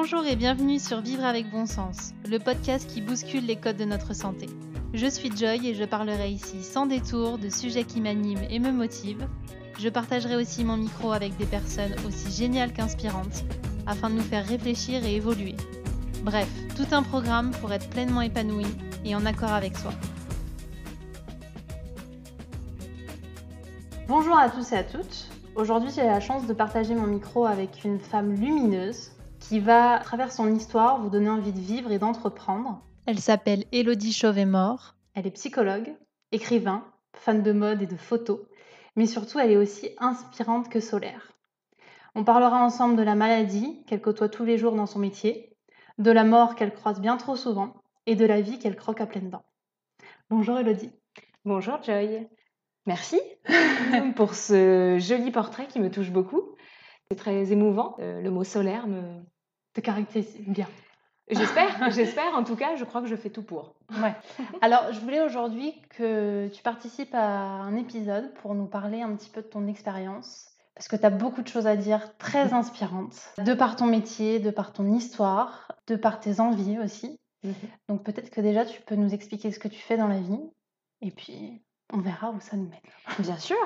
Bonjour et bienvenue sur Vivre avec bon sens, le podcast qui bouscule les codes de notre santé. Je suis Joy et je parlerai ici sans détour de sujets qui m'animent et me motivent. Je partagerai aussi mon micro avec des personnes aussi géniales qu'inspirantes, afin de nous faire réfléchir et évoluer. Bref, tout un programme pour être pleinement épanoui et en accord avec soi. Bonjour à tous et à toutes. Aujourd'hui, j'ai la chance de partager mon micro avec une femme lumineuse qui va, à travers son histoire, vous donner envie de vivre et d'entreprendre. Elle s'appelle Élodie Chauvet-Mort. Elle est psychologue, écrivain, fan de mode et de photos, mais surtout, elle est aussi inspirante que solaire. On parlera ensemble de la maladie qu'elle côtoie tous les jours dans son métier, de la mort qu'elle croise bien trop souvent et de la vie qu'elle croque à pleines dents. Bonjour Élodie. Bonjour Joy. Merci pour ce joli portrait qui me touche beaucoup. C'est très émouvant. Le mot solaire te caractérise bien. J'espère. En tout cas, je crois que je fais tout pour. Ouais. Alors, je voulais aujourd'hui que tu participes à un épisode pour nous parler un petit peu de ton expérience, parce que tu as beaucoup de choses à dire très inspirantes, de par ton métier, de par ton histoire, de par tes envies aussi. Donc peut-être que déjà, tu peux nous expliquer ce que tu fais dans la vie, et puis on verra où ça nous mène. Bien sûr.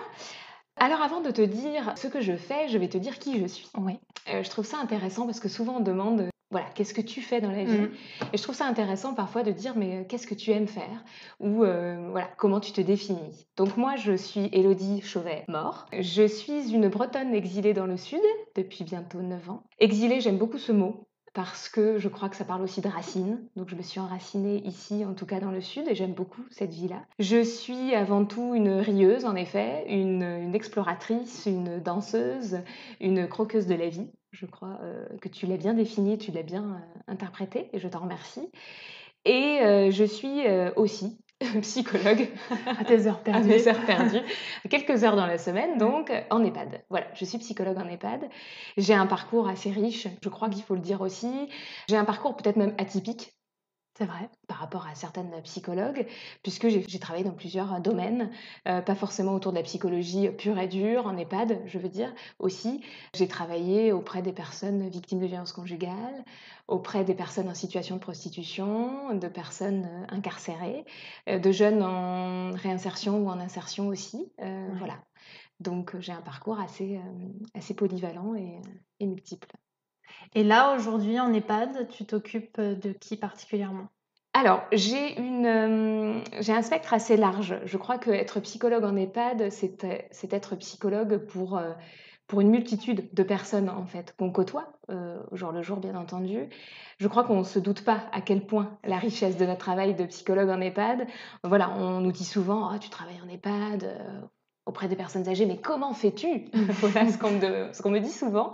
Alors avant de te dire ce que je fais, je vais te dire qui je suis. Oui. Je trouve ça intéressant parce que souvent on demande, voilà, qu'est-ce que tu fais dans la vie? Et je trouve ça intéressant parfois de dire, mais qu'est-ce que tu aimes faire? Ou voilà, comment tu te définis? Donc moi, je suis Élodie Chauvet-Mort. Je suis une Bretonne exilée dans le Sud depuis bientôt 9 ans. Exilée, j'aime beaucoup ce mot parce que je crois que ça parle aussi de racines. Donc je me suis enracinée ici, en tout cas dans le Sud, et j'aime beaucoup cette vie-là. Je suis avant tout une rieuse, en effet, une exploratrice, une danseuse, une croqueuse de la vie. Je crois que tu l'as bien défini, tu l'as bien interprété, et je t'en remercie. Et je suis aussi psychologue À tes heures perdues. à mes heures perdues, quelques heures dans la semaine, donc en EHPAD. Voilà, je suis psychologue en EHPAD. J'ai un parcours assez riche, je crois qu'il faut le dire aussi. J'ai un parcours peut-être même atypique. C'est vrai. Par rapport à certaines psychologues, puisque j'ai travaillé dans plusieurs domaines, pas forcément autour de la psychologie pure et dure, en EHPAD, je veux dire, aussi. J'ai travaillé auprès des personnes victimes de violences conjugales, auprès des personnes en situation de prostitution, de personnes incarcérées, de jeunes en réinsertion ou en insertion aussi. Voilà. Donc j'ai un parcours assez polyvalent et multiple. Et là, aujourd'hui, en EHPAD, tu t'occupes de qui particulièrement? Alors, j'ai un spectre assez large. Je crois qu'être psychologue en EHPAD, c'est être psychologue pour une multitude de personnes, en fait, qu'on côtoie, au jour le jour, bien entendu. Je crois qu'on ne se doute pas à quel point la richesse de notre travail de psychologue en EHPAD. Voilà, on nous dit souvent: «Ah, tu travailles en EHPAD, auprès des personnes âgées, mais comment fais-tu?» Voilà ce qu'on me dit souvent.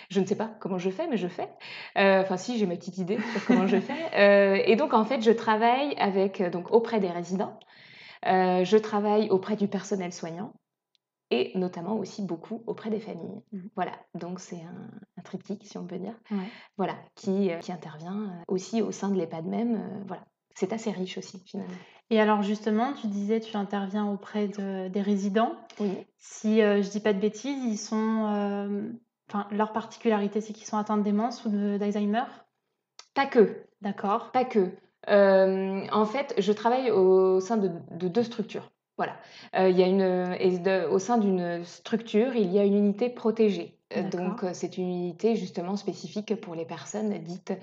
Je ne sais pas comment je fais, mais je fais. Enfin si, j'ai ma petite idée sur comment je fais. Et donc en fait, je travaille avec donc auprès des résidents, je travaille auprès du personnel soignant et notamment aussi beaucoup auprès des familles. Voilà, donc c'est un triptyque, si on peut dire, voilà, qui intervient aussi au sein de l'EHPAD même. Voilà, c'est assez riche aussi finalement. Et alors justement, tu disais tu interviens auprès des résidents. Oui. Si je dis pas de bêtises, ils sont, leur particularité, c'est qu'ils sont atteints de démence ou d'Alzheimer? Pas que. D'accord. Pas que. En fait, je travaille au sein de 2 structures. Voilà. Il y a au sein d'une structure, il y a une unité protégée. Donc, c'est une unité justement spécifique pour les personnes dites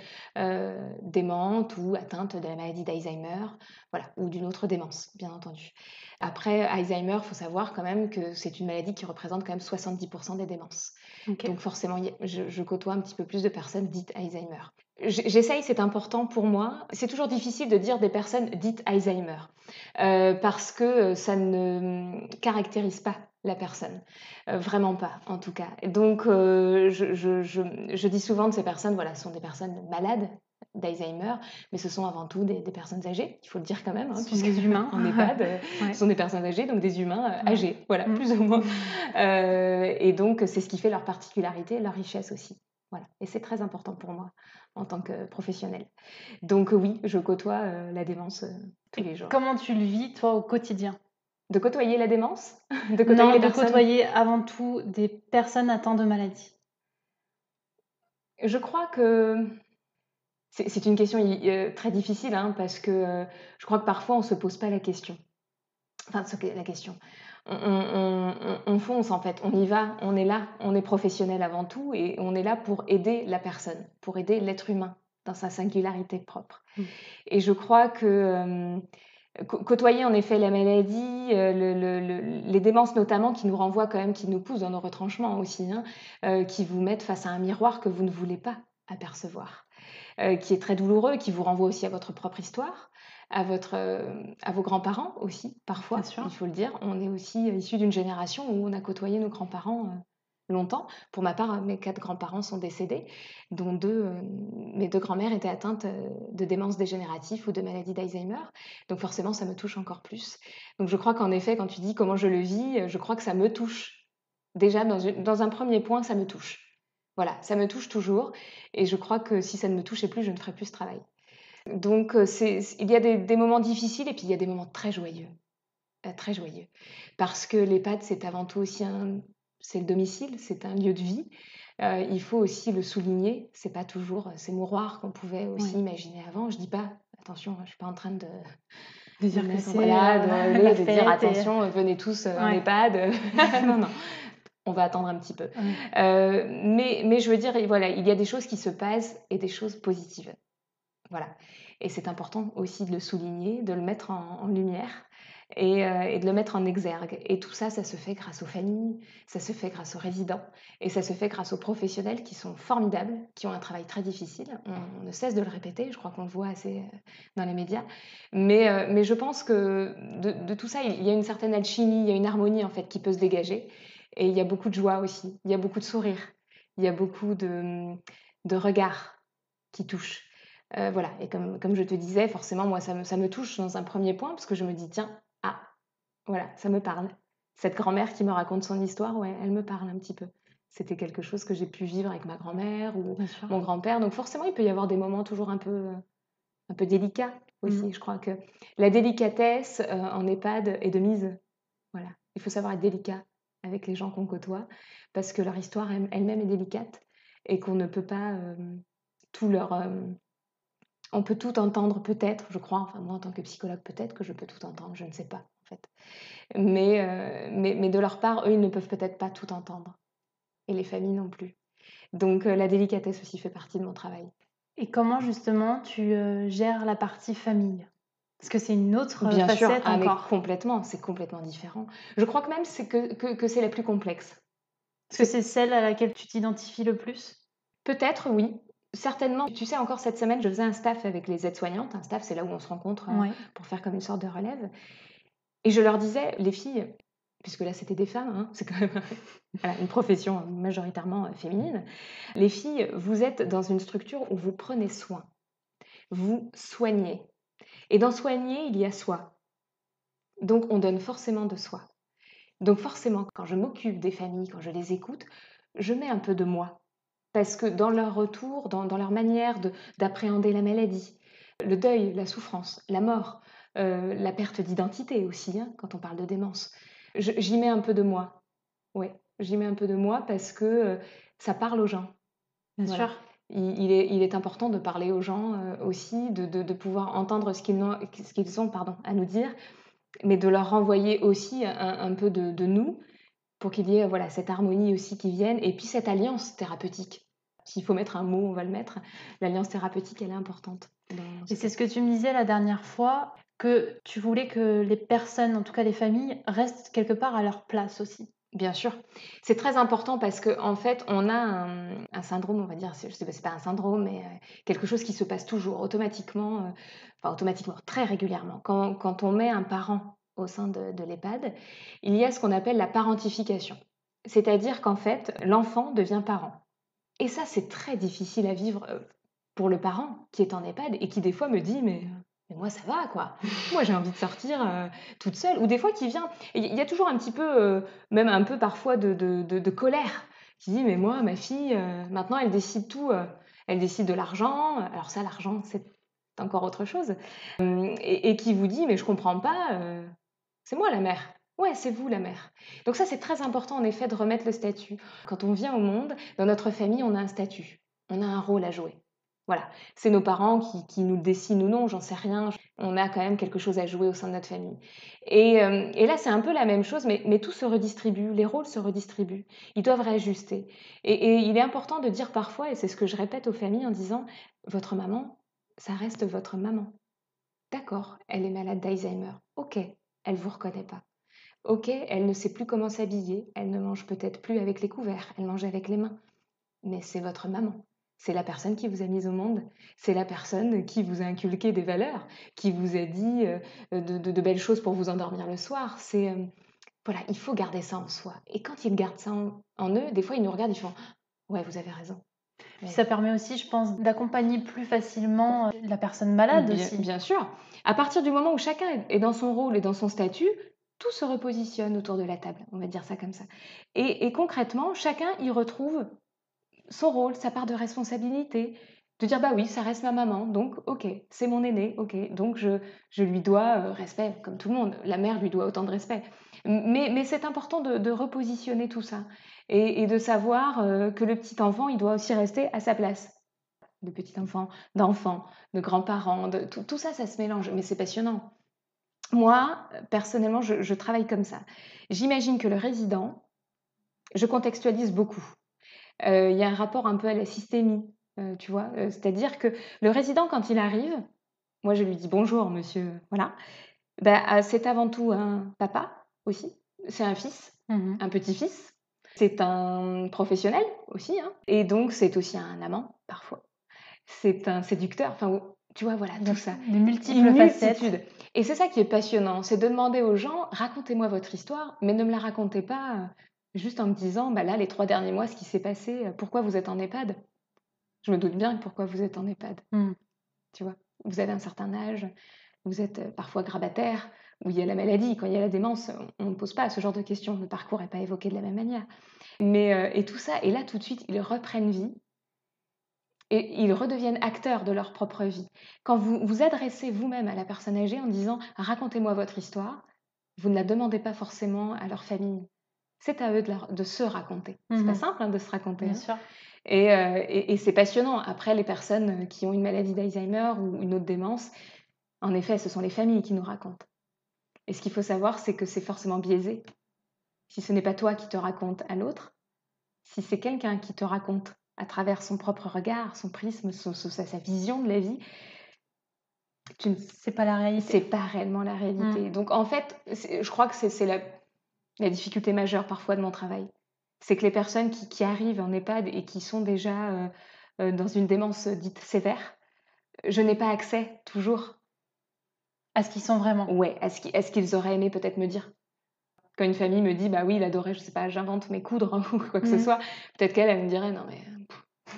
démentes ou atteintes de la maladie d'Alzheimer, voilà, ou d'une autre démence, bien entendu. Après, Alzheimer, il faut savoir quand même que c'est une maladie qui représente quand même 70% des démences. Okay. Donc forcément, je côtoie un petit peu plus de personnes dites Alzheimer. J'essaye, c'est important pour moi. C'est toujours difficile de dire des personnes dites Alzheimer, parce que ça ne caractérise pas la personne, vraiment pas en tout cas. Donc je dis souvent de ces personnes, voilà, ce sont des personnes malades d'Alzheimer, mais ce sont avant tout des personnes âgées, il faut le dire quand même, Ce sont des humains. en EHPAD, ce sont des personnes âgées, donc des humains âgés, voilà, plus ou moins. Et donc c'est ce qui fait leur particularité, leur richesse aussi. Voilà. Et c'est très important pour moi en tant que professionnelle. Donc oui, je côtoie la démence tous les jours. Comment tu le vis, toi, au quotidien? De côtoyer la démence? De côtoyer avant tout des personnes atteintes de maladies. Je crois que C'est une question très difficile, hein, parce que je crois que parfois on ne se pose pas la question. Enfin, la question. On fonce en fait, on y va, on est là, on est professionnel avant tout et on est là pour aider la personne, pour aider l'être humain dans sa singularité propre. Et je crois que côtoyer en effet la maladie, les démences notamment qui nous renvoient quand même, qui nous poussent dans nos retranchements aussi, hein, qui vous mettent face à un miroir que vous ne voulez pas apercevoir, qui est très douloureux, qui vous renvoie aussi à votre propre histoire, à vos grands-parents aussi, parfois, Bien sûr. il faut le dire. On est aussi issu d'une génération où on a côtoyé nos grands-parents longtemps. Pour ma part, mes 4 grands-parents sont décédés, dont mes 2 grands-mères étaient atteintes de démence dégénérative ou de maladie d'Alzheimer. Donc forcément, ça me touche encore plus. Donc je crois qu'en effet, quand tu dis comment je le vis, je crois que ça me touche. Déjà, dans un premier point, ça me touche. Voilà, ça me touche toujours. Et je crois que si ça ne me touchait plus, je ne ferais plus ce travail. Donc il y a des moments difficiles et puis il y a des moments très joyeux. Très joyeux. Parce que l'EHPAD, c'est avant tout aussi c'est le domicile, c'est un lieu de vie. Il faut aussi le souligner, c'est pas toujours ces mouroirs qu'on pouvait aussi Oui. imaginer avant. Je dis pas, attention, je suis pas en train de De dire que mettre, c'est voilà, la de dire fête et attention, venez tous en ouais, EHPAD. Non, non, on va attendre un petit peu. ouais. Mais je veux dire, voilà, il y a des choses qui se passent et des choses positives. Voilà. Et c'est important aussi de le souligner, de le mettre en lumière et de le mettre en exergue. Et tout ça, ça se fait grâce aux familles, ça se fait grâce aux résidents et ça se fait grâce aux professionnels qui sont formidables, qui ont un travail très difficile. On ne cesse de le répéter, je crois qu'on le voit assez dans les médias. Mais je pense que de tout ça, il y a une certaine alchimie, il y a une harmonie en fait qui peut se dégager. Et il y a beaucoup de joie aussi, il y a beaucoup de sourires, il y a beaucoup de regards qui touchent. Voilà, et comme je te disais, forcément, moi, ça me touche dans un premier point, parce que je me dis: «Tiens, ah, voilà, ça me parle. Cette grand-mère qui me raconte son histoire, ouais, elle me parle un petit peu». C'était quelque chose que j'ai pu vivre avec ma grand-mère ou Bien sûr. mon grand-père, donc forcément, il peut y avoir des moments toujours un peu délicats Mmh. aussi. Je crois que la délicatesse, en EHPAD est de mise. Voilà, il faut savoir être délicat avec les gens qu'on côtoie, parce que leur histoire elle-même est délicate et qu'on ne peut pas, tout leur, on peut tout entendre peut-être, je crois, enfin moi en tant que psychologue peut-être que je peux tout entendre, je ne sais pas en fait. Mais de leur part, eux, ils ne peuvent peut-être pas tout entendre et les familles non plus. Donc la délicatesse aussi fait partie de mon travail. Et comment justement tu, gères la partie famille? Parce que c'est une autre, Bien sûr, facette ah mais encore. complètement, c'est complètement différent. Je crois que même c'est que c'est la plus complexe. Est-ce que C'est c'est celle à laquelle tu t'identifies le plus? peut-être oui, certainement. Tu sais encore cette semaine, je faisais un staff avec les aides-soignantes. Un staff, c'est là où on se rencontre, Ouais. pour faire comme une sorte de relève et je leur disais: «Les filles», puisque là c'était des femmes, hein, c'est quand même voilà, une profession majoritairement féminine. «Les filles, vous êtes dans une structure où vous prenez soin, vous soignez et dans soigner, il y a soi. Donc on donne forcément de soi. Donc forcément, quand je m'occupe des familles, quand je les écoute, je mets un peu de moi. Parce que dans leur retour, dans leur manière d'appréhender la maladie, le deuil, la souffrance, la mort, la perte d'identité aussi, hein, quand on parle de démence, j'y mets un peu de moi. Oui, j'y mets un peu de moi parce que ça parle aux gens. Bien sûr. Voilà. Il est important de parler aux gens aussi, de pouvoir entendre ce qu'ils ont pardon, à nous dire, mais de leur renvoyer aussi un peu de nous pour qu'il y ait voilà, cette harmonie aussi qui vienne et puis cette alliance thérapeutique. S'il faut mettre un mot, on va le mettre. L'alliance thérapeutique, elle est importante dans Et ce c'est cas. ce que tu me disais la dernière fois, que tu voulais que les personnes, en tout cas les familles, restent quelque part à leur place aussi. Bien sûr, c'est très important parce qu'en en fait, on a un syndrome, on va dire, je sais pas, c'est pas un syndrome, mais quelque chose qui se passe toujours automatiquement, enfin automatiquement, très régulièrement. Quand on met un parent au sein de l'EHPAD, il y a ce qu'on appelle la parentification. C'est-à-dire qu'en fait, l'enfant devient parent. Et ça, c'est très difficile à vivre, pour le parent qui est en EHPAD et qui des fois me dit: «Mais moi ça va quoi. Moi j'ai envie de sortir, toute seule» ou des fois qui vient et il y a toujours un petit peu, même un peu parfois de colère, qui dit: «Mais moi ma fille, maintenant elle décide tout, elle décide de l'argent». Alors ça l'argent c'est encore autre chose, et qui vous dit: «Mais je comprends pas, c'est moi la mère». Ouais, c'est vous la mère. Donc ça, c'est très important en effet de remettre le statut. Quand on vient au monde, dans notre famille, on a un statut, on a un rôle à jouer. Voilà, c'est nos parents qui nous le dessinent ou non, j'en sais rien. On a quand même quelque chose à jouer au sein de notre famille. Et là, c'est un peu la même chose, mais tout se redistribue, les rôles se redistribuent. Ils doivent réajuster. Et il est important de dire parfois, et c'est ce que je répète aux familles en disant, votre maman, ça reste votre maman. D'accord, elle est malade d'Alzheimer. Ok, elle vous reconnaît pas. Ok, elle ne sait plus comment s'habiller, elle ne mange peut-être plus avec les couverts, elle mange avec les mains. Mais c'est votre maman. C'est la personne qui vous a mise au monde. C'est la personne qui vous a inculqué des valeurs, qui vous a dit de belles choses pour vous endormir le soir. Voilà, il faut garder ça en soi. Et quand ils gardent ça en eux, des fois ils nous regardent, ils font ouais, vous avez raison. Puis ça permet aussi, je pense, d'accompagner plus facilement la personne malade Bien, aussi. bien sûr. À partir du moment où chacun est dans son rôle et dans son statut, tout se repositionne autour de la table. On va dire ça comme ça. Et concrètement, chacun y retrouve son rôle, sa part de responsabilité, de dire bah oui, ça reste ma maman, donc ok, c'est mon aîné, ok, donc je lui dois respect, comme tout le monde. La mère lui doit autant de respect. Mais c'est important de repositionner tout ça et de savoir que le petit enfant, il doit aussi rester à sa place. De petit enfant, d'enfant, de grands-parents, tout ça, ça se mélange, mais c'est passionnant. Moi, personnellement, je travaille comme ça. J'imagine que le résident, je contextualise beaucoup. Il y a un rapport un peu à la systémie, tu vois? C'est-à-dire que le résident, quand il arrive, moi, je lui dis: «Bonjour monsieur», voilà. Bah, c'est avant tout un papa aussi, c'est un fils, Mhm. un petit-fils, c'est un professionnel aussi, hein, et donc c'est aussi un amant, parfois. C'est un séducteur, enfin, tu vois? Voilà, Il y a tout ça. de multiples Une facettes. multitude et c'est ça qui est passionnant, c'est de demander aux gens: «Racontez-moi votre histoire», mais ne me la racontez pas, juste en me disant: «Bah, là, les 3 derniers mois, ce qui s'est passé, pourquoi vous êtes en EHPAD?» Je me doute bien pourquoi vous êtes en EHPAD, Mm. tu vois? Vous avez un certain âge, vous êtes, parfois grabataire, ou il y a la maladie. Quand il y a la démence, on ne pose pas ce genre de questions, le parcours n'est pas évoqué de la même manière. Et tout ça et là, tout de suite, ils reprennent vie et ils redeviennent acteurs de leur propre vie. Quand vous vous adressez vous-même à la personne âgée en disant: «Racontez-moi votre histoire», vous ne la demandez pas forcément à leur famille. C'est à eux de se raconter. C'est pas Mhm. simple, hein, de se raconter, Bien hein. sûr. Et c'est passionnant. Après, les personnes qui ont une maladie d'Alzheimer ou une autre démence, en effet, ce sont les familles qui nous racontent. Et ce qu'il faut savoir, c'est que c'est forcément biaisé. Si ce n'est pas toi qui te raconte à l'autre, si c'est quelqu'un qui te raconte à travers son propre regard, son prisme, sa vision de la vie, tu ne C'est pas la c'est réalité. pas réellement la Mm. réalité. Donc en fait, je crois que c'est la difficulté majeure parfois de mon travail. C'est que les personnes qui arrivent en EHPAD et qui sont déjà dans une démence dite sévère, je n'ai pas accès toujours, À ce qu'ils sont vraiment. ouais, à ce qu'ils auraient aimé peut-être me dire. Quand une famille me dit: «Bah oui, il adorait, je sais pas, j'invente, mais coudre ou quoi que ce Mm. soit», peut-être qu'elle, elle me dirait: «Non mais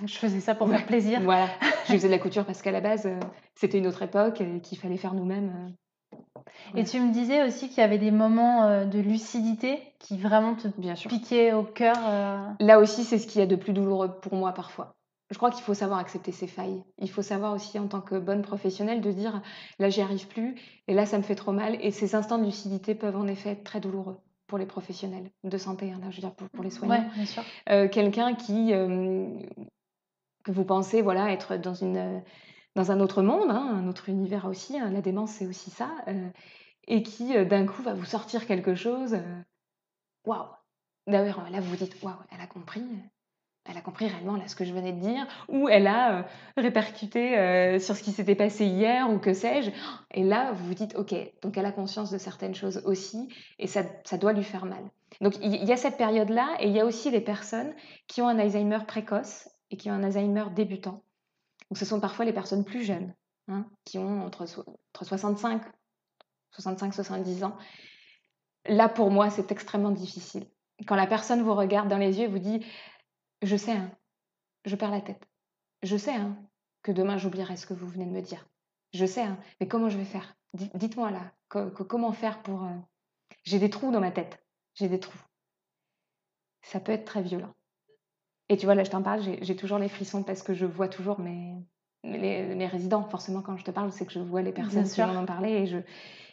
Je faisais ça pour ouais, faire plaisir. voilà, je faisais de la couture parce qu'à la base, c'était une autre époque et qu'il fallait faire nous-mêmes», Et voilà. tu me disais aussi qu'il y avait des moments de lucidité qui vraiment te Bien sûr. piquaient au cœur. Là aussi, c'est ce qu'il y a de plus douloureux pour moi parfois. Je crois qu'il faut savoir accepter ses failles. Il faut savoir aussi en tant que bonne professionnelle de dire: «Là, j'y arrive plus et là, ça me fait trop mal» et ces instants de lucidité peuvent en effet être très douloureux pour les professionnels de santé, hein, là, je veux dire pour les Ouais, soignants. bien sûr. Quelqu'un que vous pensez, voilà, être dans un autre monde, hein, un autre univers aussi, hein, la démence, c'est aussi ça, et qui, d'un coup, va vous sortir quelque chose, waouh! D'ailleurs, là, vous vous dites: «Waouh, elle a compris réellement là ce que je venais de dire ou elle a répercuté sur ce qui s'était passé hier ou que sais-je. Et là, vous vous dites, OK, donc elle a conscience de certaines choses aussi et ça doit lui faire mal. Donc il y a cette période-là et il y a aussi les personnes qui ont un Alzheimer précoce et qui ont un Alzheimer débutant. Donc ce sont parfois les personnes plus jeunes, hein, qui ont entre 65 70 ans. Là, pour moi, c'est extrêmement difficile. Quand la personne vous regarde dans les yeux et vous dit, je sais, hein, je perds la tête. Je sais, hein, que demain j'oublierai ce que vous venez de me dire. Je sais, hein, mais comment je vais faire? Dites-moi là, comment faire pour... J'ai des trous dans ma tête, j'ai des trous. Ça peut être très violent. Et tu vois, là, je t'en parle, j'ai toujours les frissons parce que je vois toujours mes résidents. Forcément, quand je te parle, c'est que je vois les Bien personnes qui sûr. m'en ont parlé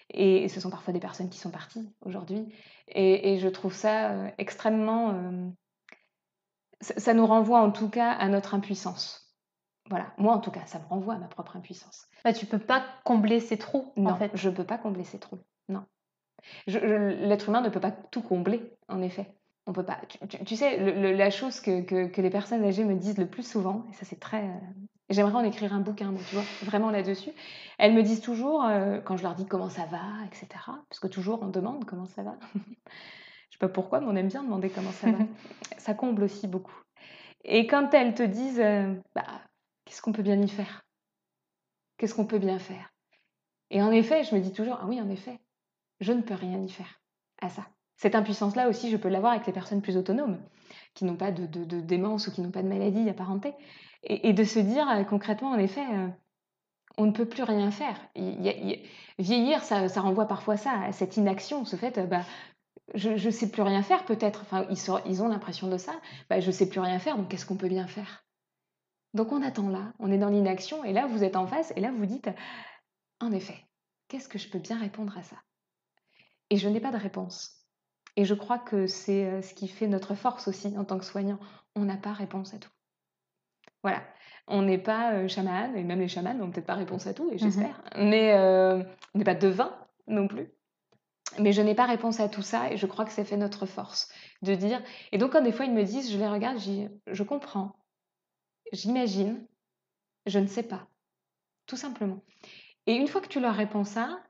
et ce sont parfois des personnes qui sont parties aujourd'hui. Et je trouve ça extrêmement... ça nous renvoie en tout cas à notre impuissance. Voilà, moi en tout cas, ça me renvoie à ma propre impuissance. Bah, tu peux pas combler ces trous, en Non, fait. je ne peux pas combler ces trous. Non. L'être humain ne peut pas tout combler, en effet. On peut pas. Tu sais, la chose que les personnes âgées me disent le plus souvent, et ça c'est très... j'aimerais en écrire un bouquin, moi, tu vois, vraiment là-dessus. Elles me disent toujours, quand je leur dis comment ça va, etc., parce que toujours on demande comment ça va. Je sais pas pourquoi, mais on aime bien demander comment ça va. Ça comble aussi beaucoup. Et quand elles te disent, bah, qu'est-ce qu'on peut bien y faire? Qu'est-ce qu'on peut bien faire? Et en effet, je me dis toujours, ah oui, en effet, je ne peux rien y faire à ça. Cette impuissance-là aussi, je peux l'avoir avec les personnes plus autonomes, qui n'ont pas de démence ou qui n'ont pas de maladie apparentée. Et de se dire concrètement, en effet, on ne peut plus rien faire. Vieillir, ça renvoie parfois ça, à cette inaction, ce fait, bah, je ne sais plus rien faire peut-être. Enfin, ils ont l'impression de ça. Bah, je ne sais plus rien faire, donc qu'est-ce qu'on peut bien faire? Donc on attend là, on est dans l'inaction, et là vous êtes en face, et là vous dites, en effet, qu'est-ce que je peux bien répondre à ça? Et je n'ai pas de réponse. Et je crois que c'est ce qui fait notre force aussi en tant que soignant. On n'a pas réponse à tout. Voilà. On n'est pas chaman, et même les chamans n'ont peut-être pas réponse à tout, et j'espère. Mais on n'est pas devin non plus. Mais je n'ai pas réponse à tout ça, et je crois que ça fait notre force de dire. Et donc, quand des fois ils me disent, je les regarde, je comprends, j'imagine, je ne sais pas, tout simplement. Et une fois que tu leur réponds ça,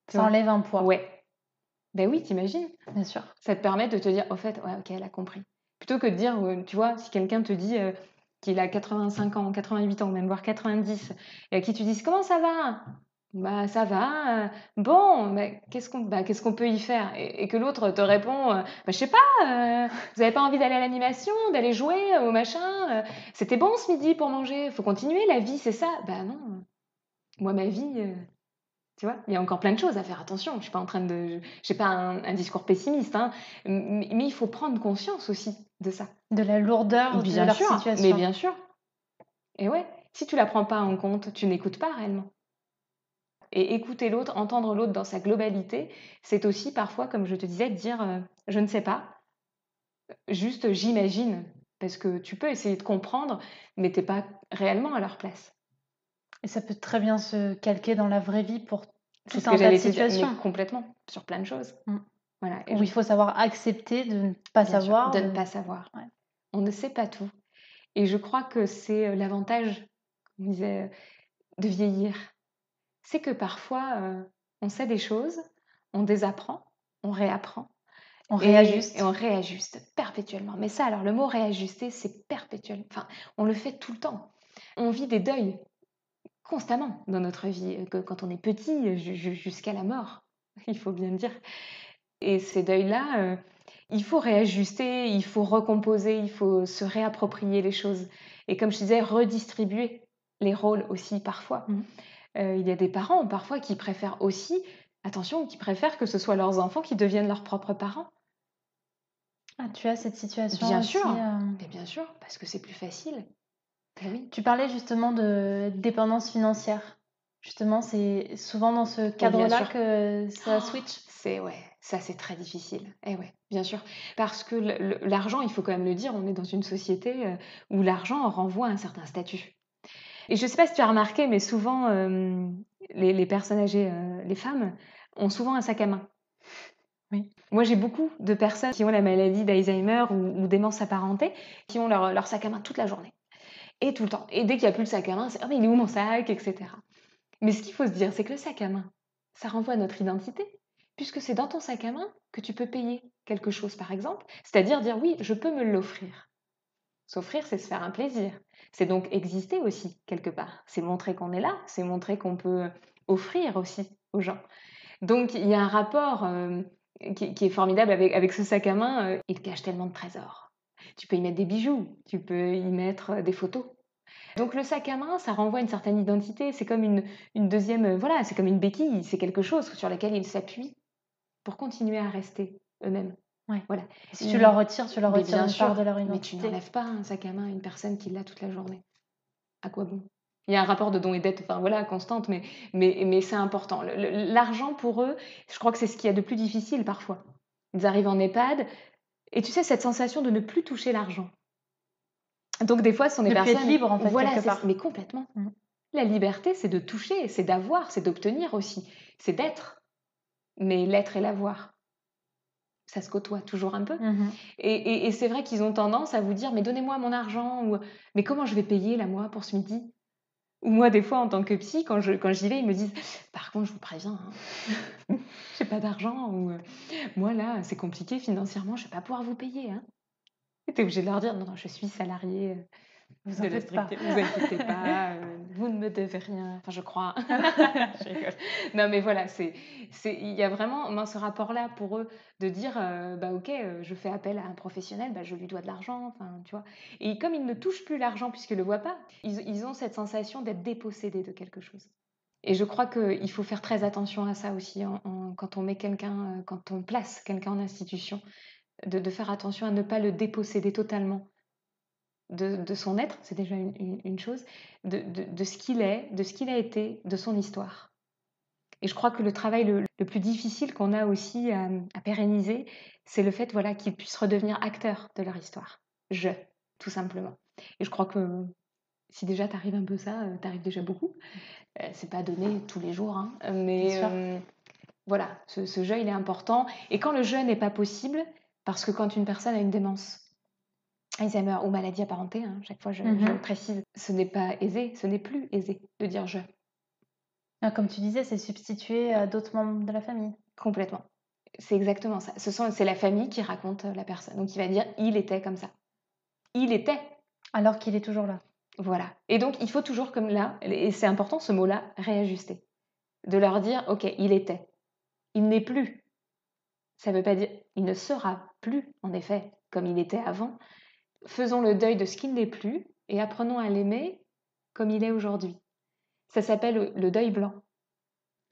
tu Ça vois, enlève un poids, ouais, ben oui, t'imagines. bien sûr. Ça te permet de te dire, au fait, ouais, ok, elle a compris. Plutôt que de dire, tu vois, si quelqu'un te dit qu'il a 85 ans, 88 ans, même voire 90, et à qui tu dis, comment ça va? Bah, ça va. Bon, mais qu'est-ce qu'on peut y faire? Et que l'autre te répond, bah, je sais pas, vous avez pas envie d'aller à l'animation, d'aller jouer au machin? C'était bon ce midi pour manger, faut continuer, la vie, c'est ça. Bah non, moi, ma vie, tu vois, il y a encore plein de choses à faire attention. Je suis pas en train de, j'ai pas un discours pessimiste, hein, mais il faut prendre conscience aussi de ça. De la lourdeur de Bien leur sûr, mais situation. bien sûr. Et ouais, si tu la prends pas en compte, tu n'écoutes pas réellement. Et écouter l'autre, entendre l'autre dans sa globalité, c'est aussi parfois, comme je te disais, de dire je ne sais pas, juste j'imagine, parce que tu peux essayer de comprendre, mais t'es pas réellement à leur place. Et ça peut très bien se calquer dans la vraie vie pour C'est tout ce que un tas de j'allais te dire, mais situations. complètement, sur plein de choses. Voilà, et Où il faut savoir accepter de ne pas bien sûr, savoir. de ne pas savoir. Ouais. On ne sait pas tout. Et je crois que c'est l'avantage, comme on disait, de vieillir. C'est que parfois, on sait des choses, on désapprend, on réapprend, On et réajuste. on réajuste perpétuellement. Mais ça, alors le mot réajuster, c'est perpétuel. Enfin, on le fait tout le temps. On vit des deuils constamment dans notre vie, quand on est petit, jusqu'à la mort, il faut bien le dire. Et ces deuils-là, il faut réajuster, il faut recomposer, il faut se réapproprier les choses. Et comme je disais, redistribuer les rôles aussi parfois. Il y a des parents parfois qui préfèrent aussi, attention, qui préfèrent que ce soit leurs enfants qui deviennent leurs propres parents. Ah, tu as cette situation Bien aussi. sûr, mais bien sûr, parce que c'est plus facile. Ben oui. Tu parlais justement de dépendance financière. Justement, c'est souvent dans ce Oh, bien cadre-là sûr. que ça Oh, switch. c'est ouais, ça c'est très difficile. Eh ouais, bien sûr. Parce que l'argent, il faut quand même le dire, on est dans une société où l'argent renvoie à un certain statut. Et je ne sais pas si tu as remarqué, mais souvent, les personnes âgées, les femmes, ont souvent un sac à main. Oui. Moi, j'ai beaucoup de personnes qui ont la maladie d'Alzheimer ou démence apparentée, qui ont leur sac à main toute la journée et tout le temps. Et dès qu'il n'y a plus de sac à main, c'est «Ah mais il est où mon sac?» etc. Mais ce qu'il faut se dire, c'est que le sac à main, ça renvoie à notre identité, puisque c'est dans ton sac à main que tu peux payer quelque chose, par exemple. C'est-à-dire dire «Oui, je peux me l'offrir». S'offrir, c'est se faire un plaisir. C'est donc exister aussi, quelque part. C'est montrer qu'on est là, c'est montrer qu'on peut offrir aussi aux gens. Donc il y a un rapport qui est formidable avec ce sac à main. Il cache tellement de trésors. Tu peux y mettre des bijoux, tu peux y mettre des photos. Donc le sac à main, ça renvoie à une certaine identité. C'est comme une deuxième, voilà, c'est comme une béquille. C'est quelque chose sur laquelle ils s'appuient pour continuer à rester eux-mêmes. Ouais. Voilà. Si tu leur retires, tu leur Mais retires bien une sûr, part de leur mais tu identité. n'enlèves pas un sac à main à une personne qui l'a toute la journée. À quoi bon? Il y a un rapport de don et dette, enfin voilà, constante, mais c'est important. L'argent pour eux, je crois que c'est ce qu'il y a de plus difficile parfois. Ils arrivent en EHPAD et tu sais, cette sensation de ne plus toucher l'argent. Donc des fois, ce sont des De plus être personnes libre, en fait, voilà, quelque part. mais complètement. Mmh. La liberté, c'est de toucher, c'est d'avoir, c'est d'obtenir aussi, c'est d'être. Mais l'être et l'avoir, ça se côtoie toujours un peu. Mmh. Et c'est vrai qu'ils ont tendance à vous dire: «Mais donnez-moi mon argent» ou «Mais comment je vais payer là, moi, pour ce midi?» Ou moi, des fois, en tant que psy, quand j'y vais, ils me disent: «Par contre, je vous préviens, hein, j'ai pas d'argent» ou «Moi, là, c'est compliqué financièrement, je vais pas pouvoir vous payer, hein». Et tu es obligé de leur dire: «Non, non, je suis salarié, Vous de en la faites pas. structure, vous inquiétez pas, vous ne me devez rien». Enfin, je crois. Je rigole. Non, mais voilà, il y a vraiment, moi, ce rapport-là pour eux de dire, bah, OK, je fais appel à un professionnel, bah, je lui dois de l'argent, enfin, tu vois? Et comme ils ne touchent plus l'argent puisqu'ils le voient pas, ils ont cette sensation d'être dépossédés de quelque chose. Et je crois qu'il faut faire très attention à ça aussi quand on met quelqu'un, quand on place quelqu'un en institution, de faire attention à ne pas le déposséder totalement de son être, c'est déjà une chose, de ce qu'il est, de ce qu'il a été, de son histoire. Et je crois que le travail le plus difficile qu'on a aussi à pérenniser, c'est le fait, voilà, qu'ils puissent redevenir acteurs de leur histoire. Je, tout simplement. Et je crois que si déjà tu arrives un peu ça, tu arrives déjà beaucoup. C'est pas donné tous les jours, hein, Bien mais sûr. voilà, ce jeu, il est important. Et quand le jeu n'est pas possible, parce que quand une personne a une démence, Alzheimer ou maladie apparentée, hein, chaque fois je le Mmh. précise, ce n'est pas aisé, ce n'est plus aisé de dire je. Ah, comme tu disais, c'est substitué à d'autres membres de la famille. Complètement. C'est exactement ça. C'est la famille qui raconte la personne. Donc il va dire il était comme ça. Il était. Alors qu'il est toujours là. Voilà. Et donc il faut toujours, comme là, et c'est important ce mot-là, réajuster. De leur dire ok, il était. Il n'est plus. Ça ne veut pas dire il ne sera plus, en effet, comme il était avant. Faisons le deuil de ce qu'il n'est plus et apprenons à l'aimer comme il est aujourd'hui. Ça s'appelle le deuil blanc.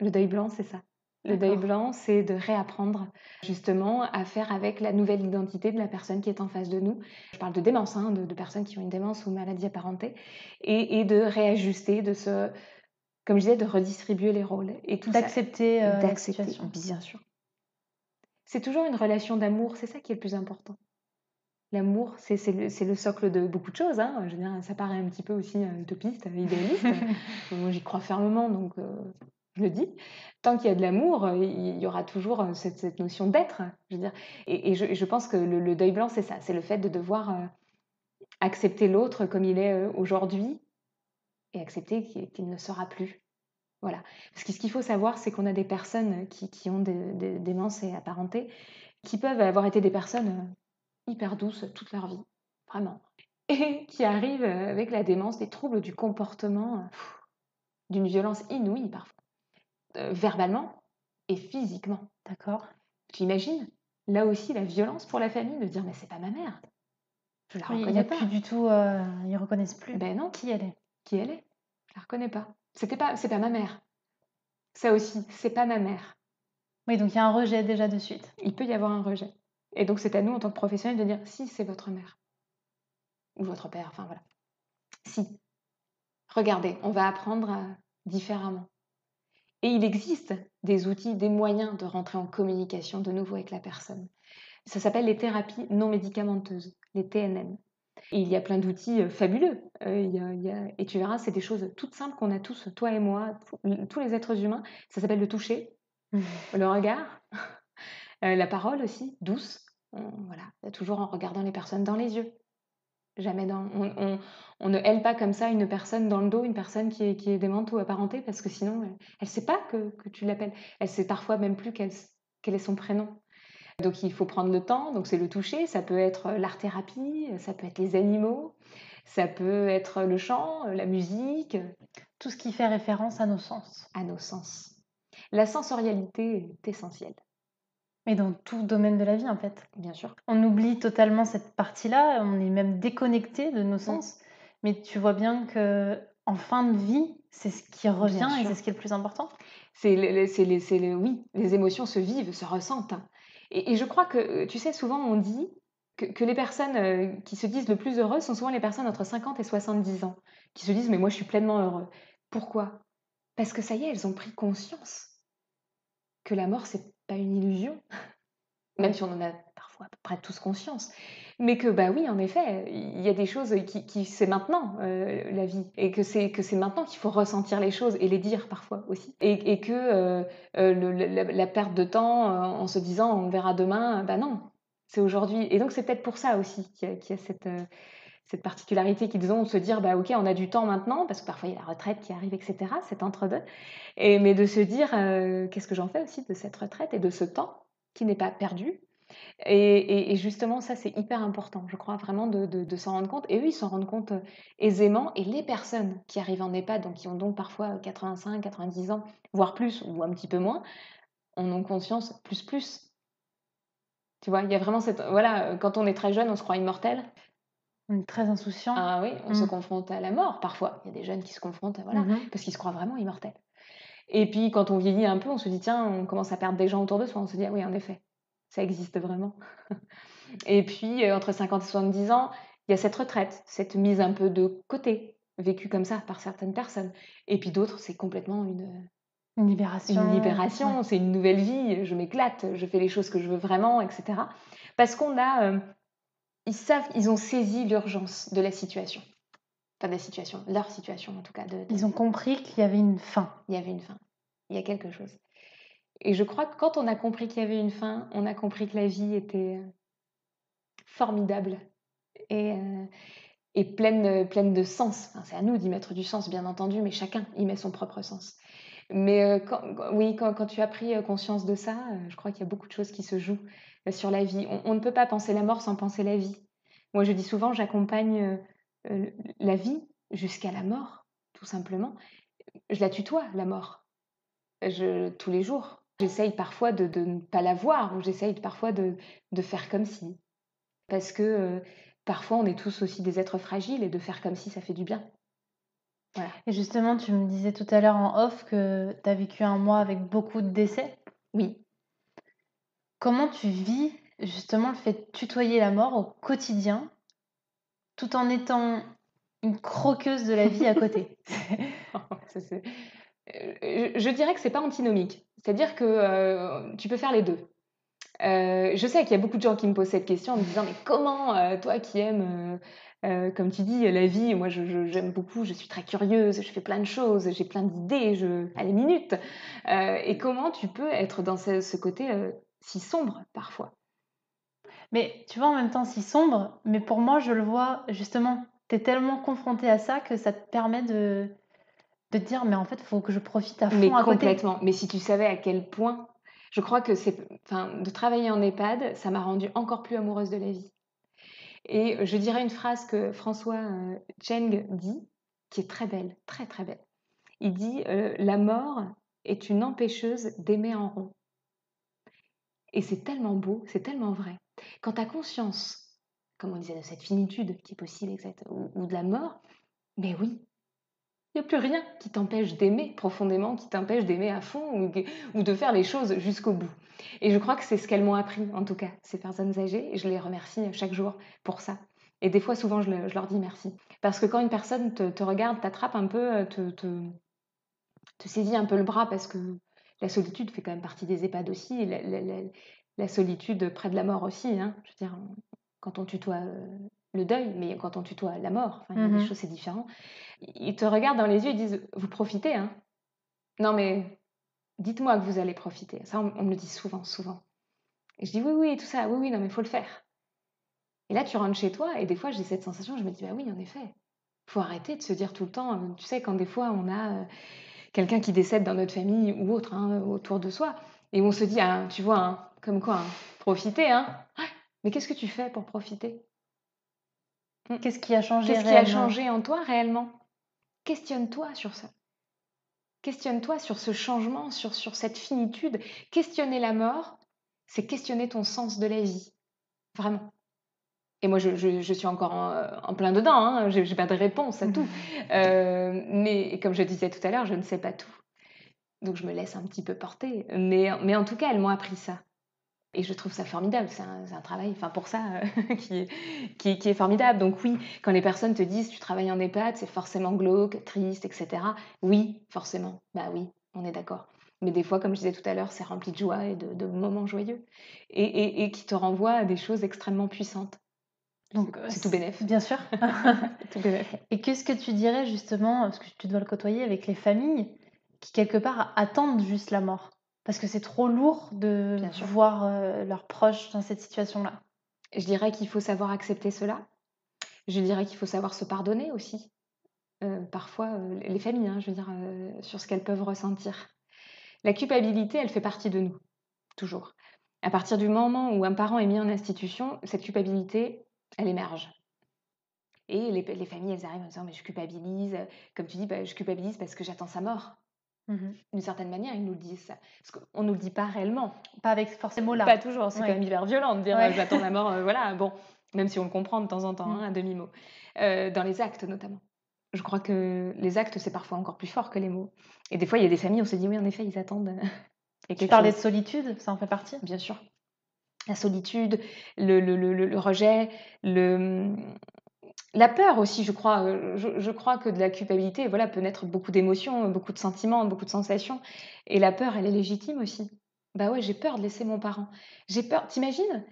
Le deuil blanc, c'est ça. Le deuil D'accord. blanc, c'est de réapprendre justement à faire avec la nouvelle identité de la personne qui est en face de nous. Je parle de démence, hein, de personnes qui ont une démence ou maladie apparentée, et de réajuster, comme je disais, de redistribuer les rôles et tout ça, D'accepter, la d'accepter, situation. bien sûr. C'est toujours une relation d'amour, c'est ça qui est le plus important. L'amour, c'est le socle de beaucoup de choses, hein. Je veux dire, ça paraît un petit peu aussi, utopiste, idéaliste. Moi, j'y crois fermement, donc je le dis. Tant qu'il y a de l'amour, il y aura toujours, cette notion d'être, je veux dire. Et je pense que le deuil blanc, c'est ça, c'est le fait de devoir, accepter l'autre comme il est, aujourd'hui et accepter qu'il ne sera plus. Voilà. Parce que ce qu'il faut savoir, c'est qu'on a des personnes qui ont des démences et apparentées, qui peuvent avoir été des personnes, hyper douces toute leur vie, vraiment. Et qui arrivent, avec la démence, des troubles du comportement, d'une violence inouïe parfois, verbalement et physiquement. D'accord. Tu imagines? Là aussi, la violence pour la famille de dire: «Mais c'est pas ma mère, je la Oui, il y a reconnais plus pas». du tout, ils reconnaissent plus Ben non, qui elle est. qui elle est? Je la reconnais pas. C'est pas ma mère. Ça aussi, c'est pas ma mère. Oui, donc il y a un rejet déjà de suite. Il peut y avoir un rejet. Et donc c'est à nous en tant que professionnels de dire: «Si, c'est votre mère ou votre père», enfin voilà. «Si, regardez, on va apprendre, différemment». Et il existe des outils, des moyens de rentrer en communication de nouveau avec la personne. Ça s'appelle les thérapies non médicamenteuses, les TNM. Et il y a plein d'outils, fabuleux. Et tu verras, c'est des choses toutes simples qu'on a tous, toi et moi, tous les êtres humains. Ça s'appelle le toucher, le regard, la parole aussi, douce. Voilà, toujours en regardant les personnes dans les yeux. Jamais on ne hèle pas comme ça une personne dans le dos, une personne qui est démente ou apparentée, parce que sinon, elle sait pas que tu l'appelles. Elle sait parfois même plus quel est son prénom. Donc il faut prendre le temps, donc c'est le toucher, ça peut être l'art-thérapie, ça peut être les animaux, ça peut être le chant, la musique, Tout ce qui fait référence à nos sens. à nos sens. La sensorialité est essentielle, Mais dans tout domaine de la vie, en fait. bien sûr. On oublie totalement cette partie-là, on est même déconnecté de nos Mmh, sens. Mais tu vois bien que en fin de vie, c'est ce qui bien revient et c'est sûr. ce qui est le plus important. Oui, les émotions se vivent, se ressentent, hein. Et je crois que, tu sais, souvent on dit que les personnes, qui se disent le plus heureuses sont souvent les personnes entre 50 et 70 ans, qui se disent: «Mais moi je suis pleinement heureux». Pourquoi? Parce que ça y est, elles ont pris conscience que la mort, c'est pas une illusion, même Oui. si on en a parfois à peu près tous conscience. Mais que, bah oui, en effet, il y a des choses qui c'est maintenant, la vie, et que c'est maintenant qu'il faut ressentir les choses et les dire parfois aussi. Et que la perte de temps en se disant on verra demain, bah non, c'est aujourd'hui. Et donc c'est peut-être pour ça aussi qu'il y a cette particularité qu'ils ont de se dire bah ok, on a du temps maintenant, parce que parfois il y a la retraite qui arrive, etc., c'est entre-deux. Mais de se dire qu'est-ce que j'en fais aussi de cette retraite et de ce temps qui n'est pas perdu. Et justement, ça, c'est hyper important, je crois vraiment de s'en rendre compte. Et eux, ils s'en rendent compte aisément. Et les personnes qui arrivent en EHPAD, donc qui ont donc parfois 85, 90 ans, voire plus, ou un petit peu moins, en ont conscience plus. Tu vois, il y a vraiment cette... Voilà, quand on est très jeune, on se croit immortel. On est très insouciant. Ah oui, on se Mmh. confronte à la mort parfois. Il y a des jeunes qui se confrontent, voilà, Mmh. parce qu'ils se croient vraiment immortels. Et puis, quand on vieillit un peu, on se dit, tiens, on commence à perdre des gens autour de soi. On se dit, ah oui, en effet, ça existe vraiment. Et puis, entre 50 et 70 ans, il y a cette retraite, cette mise un peu de côté, vécue comme ça par certaines personnes. Et puis d'autres, c'est complètement Une une libération, ouais. libération, c'est une nouvelle vie, je m'éclate, je fais les choses que je veux vraiment, etc. Parce qu'on a, ils savent, ils ont saisi l'urgence de la situation. Enfin, de la situation, leur situation en tout cas. Ils ont compris qu'il y avait une fin. Il y avait une fin, il y a quelque chose. Et je crois que quand on a compris qu'il y avait une fin, on a compris que la vie était formidable et, et pleine de sens. Enfin, c'est à nous d'y mettre du sens, bien entendu, mais chacun y met son propre sens. Mais oui, quand tu as pris conscience de ça, je crois qu'il y a beaucoup de choses qui se jouent sur la vie. On ne peut pas penser la mort sans penser la vie. Moi, je dis souvent, j'accompagne la vie jusqu'à la mort, tout simplement. Je la tutoie, la mort, tous les jours. J'essaye parfois de ne pas la voir, ou j'essaye parfois de faire comme si. Parce que parfois, on est tous aussi des êtres fragiles, et de faire comme si, ça fait du bien. Voilà. Et justement, tu me disais tout à l'heure en off que tu as vécu un mois avec beaucoup de décès. Oui. Comment tu vis justement le fait de tutoyer la mort au quotidien, tout en étant une croqueuse de la vie à côté? Ça, je dirais que c'est pas antinomique. C'est-à-dire que tu peux faire les deux. Je sais qu'il y a beaucoup de gens qui me posent cette question en me disant: «Mais comment, toi qui aimes, comme tu dis, la vie, moi j'aime beaucoup, je suis très curieuse, je fais plein de choses, j'ai plein d'idées, allez minute, et comment tu peux être dans ce côté, si sombre parfois?» Mais tu vois, en même temps, si sombre, mais pour moi, je le vois justement, tu es tellement confrontée à ça que ça te permet de te dire: «Mais en fait, il faut que je profite à fond Mais à côté». complètement. Mais si tu savais à quel point, je crois que enfin, de travailler en EHPAD, ça m'a rendue encore plus amoureuse de la vie. Et je dirais une phrase que François Cheng dit, qui est très belle, très très belle. Il dit la mort est une empêcheuse d'aimer en rond. Et c'est tellement beau, c'est tellement vrai. Quand tu as conscience, comme on disait, de cette finitude qui est possible, ou de la mort, mais oui, il n'y a plus rien qui t'empêche d'aimer profondément, qui t'empêche d'aimer à fond, ou de faire les choses jusqu'au bout. Et je crois que c'est ce qu'elles m'ont appris, en tout cas, ces personnes âgées, et je les remercie chaque jour pour ça. Et des fois, souvent, je leur dis merci. Parce que quand une personne te regarde, t'attrape un peu, te saisit un peu le bras, parce que la solitude fait quand même partie des EHPAD aussi, la solitude près de la mort aussi, hein. Je veux dire, quand on tutoie le deuil, mais quand on tutoie la mort, enfin, il y a des Mmh. choses, c'est différent. Ils te regardent dans les yeux et disent: «Vous profitez, hein? Non, mais dites-moi que vous allez profiter». Ça, on me le dit souvent, souvent. Et je dis: «Oui, oui, tout ça, oui, oui, non, mais il faut le faire». Et là, tu rentres chez toi, et des fois, j'ai cette sensation, je me dis: «Bah oui, en effet, faut arrêter de se dire tout le temps», tu sais, quand des fois, on a quelqu'un qui décède dans notre famille ou autre, hein, autour de soi, et on se dit: «Ah, tu vois, hein, comme quoi, hein, profiter, hein?» Ouais, mais qu'est-ce que tu fais pour profiter? Mmh. Qu'est-ce qui a changé Qu'est-ce qui a réellement? changé en toi réellement? Questionne-toi sur ça. Questionne-toi sur ce changement, sur cette finitude. Questionner la mort, c'est questionner ton sens de la vie, vraiment. Et moi, je suis encore en plein dedans, hein, j'ai pas de réponse à tout. Mais comme je disais tout à l'heure, je ne sais pas tout. Donc je me laisse un petit peu porter. Mais en tout cas, elles m'ont appris ça. Et je trouve ça formidable. C'est un travail, enfin pour ça, qui est formidable. Donc oui, quand les personnes te disent: «Tu travailles en EHPAD, c'est forcément glauque, triste, et cetera». Oui, forcément. Bah oui, on est d'accord. Mais des fois, comme je disais tout à l'heure, c'est rempli de joie et de moments joyeux et qui te renvoie à des choses extrêmement puissantes. Donc, C'est tout bénef. bien sûr. C'est tout bénef. Et qu'est-ce que tu dirais justement, parce que tu dois le côtoyer avec les familles qui quelque part attendent juste la mort? Parce que c'est trop lourd de Bien sûr. voir, leurs proches dans cette situation-là. Je dirais qu'il faut savoir accepter cela. Je dirais qu'il faut savoir se pardonner aussi. Parfois, les familles, hein, je veux dire, sur ce qu'elles peuvent ressentir. La culpabilité, elle fait partie de nous, toujours. À partir du moment où un parent est mis en institution, cette culpabilité, elle émerge. Et les familles, elles arrivent en disant: «Mais je culpabilise», comme tu dis, bah, «Je culpabilise parce que j'attends sa mort». Mmh. D'une certaine manière, ils nous le disent ça. Parce qu'on ne nous le dit pas réellement. Pas avec forcément ces Pas mots-là. toujours, c'est quand Ouais, même hyper violent de dire, ouais. «J'attends la mort», voilà, bon, même si on le comprend de temps en temps, Mmh. hein, à demi-mot. Dans les actes notamment. Je crois que les actes, c'est parfois encore plus fort que les mots. Et des fois, il y a des familles, on se dit: «Oui, en effet, ils attendent, il y a Tu quelque parlais chose». de solitude, ça en fait partie? Bien sûr. La solitude, le rejet, la peur aussi, je crois, je crois que de la culpabilité, voilà, peut naître beaucoup d'émotions, beaucoup de sentiments, beaucoup de sensations et la peur, elle est légitime aussi. Bah, ouais, j'ai peur de laisser mon parent. J'ai peur, t'imagines.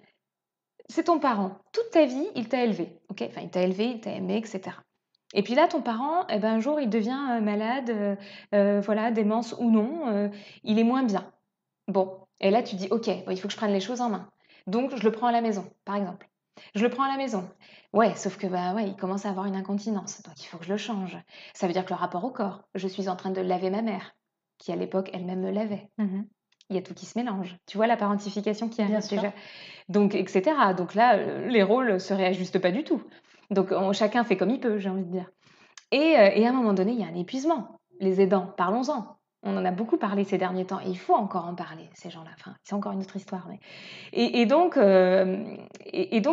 C'est ton parent. Toute ta vie, il t'a élevé, OK? Enfin, il t'a élevé, il t'a aimé, et cetera. Et puis là, ton parent, eh ben, un jour, il devient, malade, voilà, démence ou non, il est moins bien. Bon, et là, tu dis: «OK, bon, il faut que je prenne les choses en main. Donc je le prends à la maison», par exemple. Je le prends à la maison. Ouais, sauf que, bah, ouais, il commence à avoir une incontinence, donc il faut que je le change. Ça veut dire que le rapport au corps, je suis en train de laver ma mère, qui à l'époque elle-même me lavait. Mmh. Il y a tout qui se mélange. Tu vois la parentification qui Bien arrive sûr. déjà? Donc et cetera. Donc là, les rôles se réajustent pas du tout. Donc on chacun fait comme il peut, j'ai envie de dire. Et à un moment donné, il y a un épuisement. Les aidants, parlons-en. On en a beaucoup parlé ces derniers temps et il faut encore en parler, ces gens-là. Enfin, c'est encore une autre histoire. Mais... et donc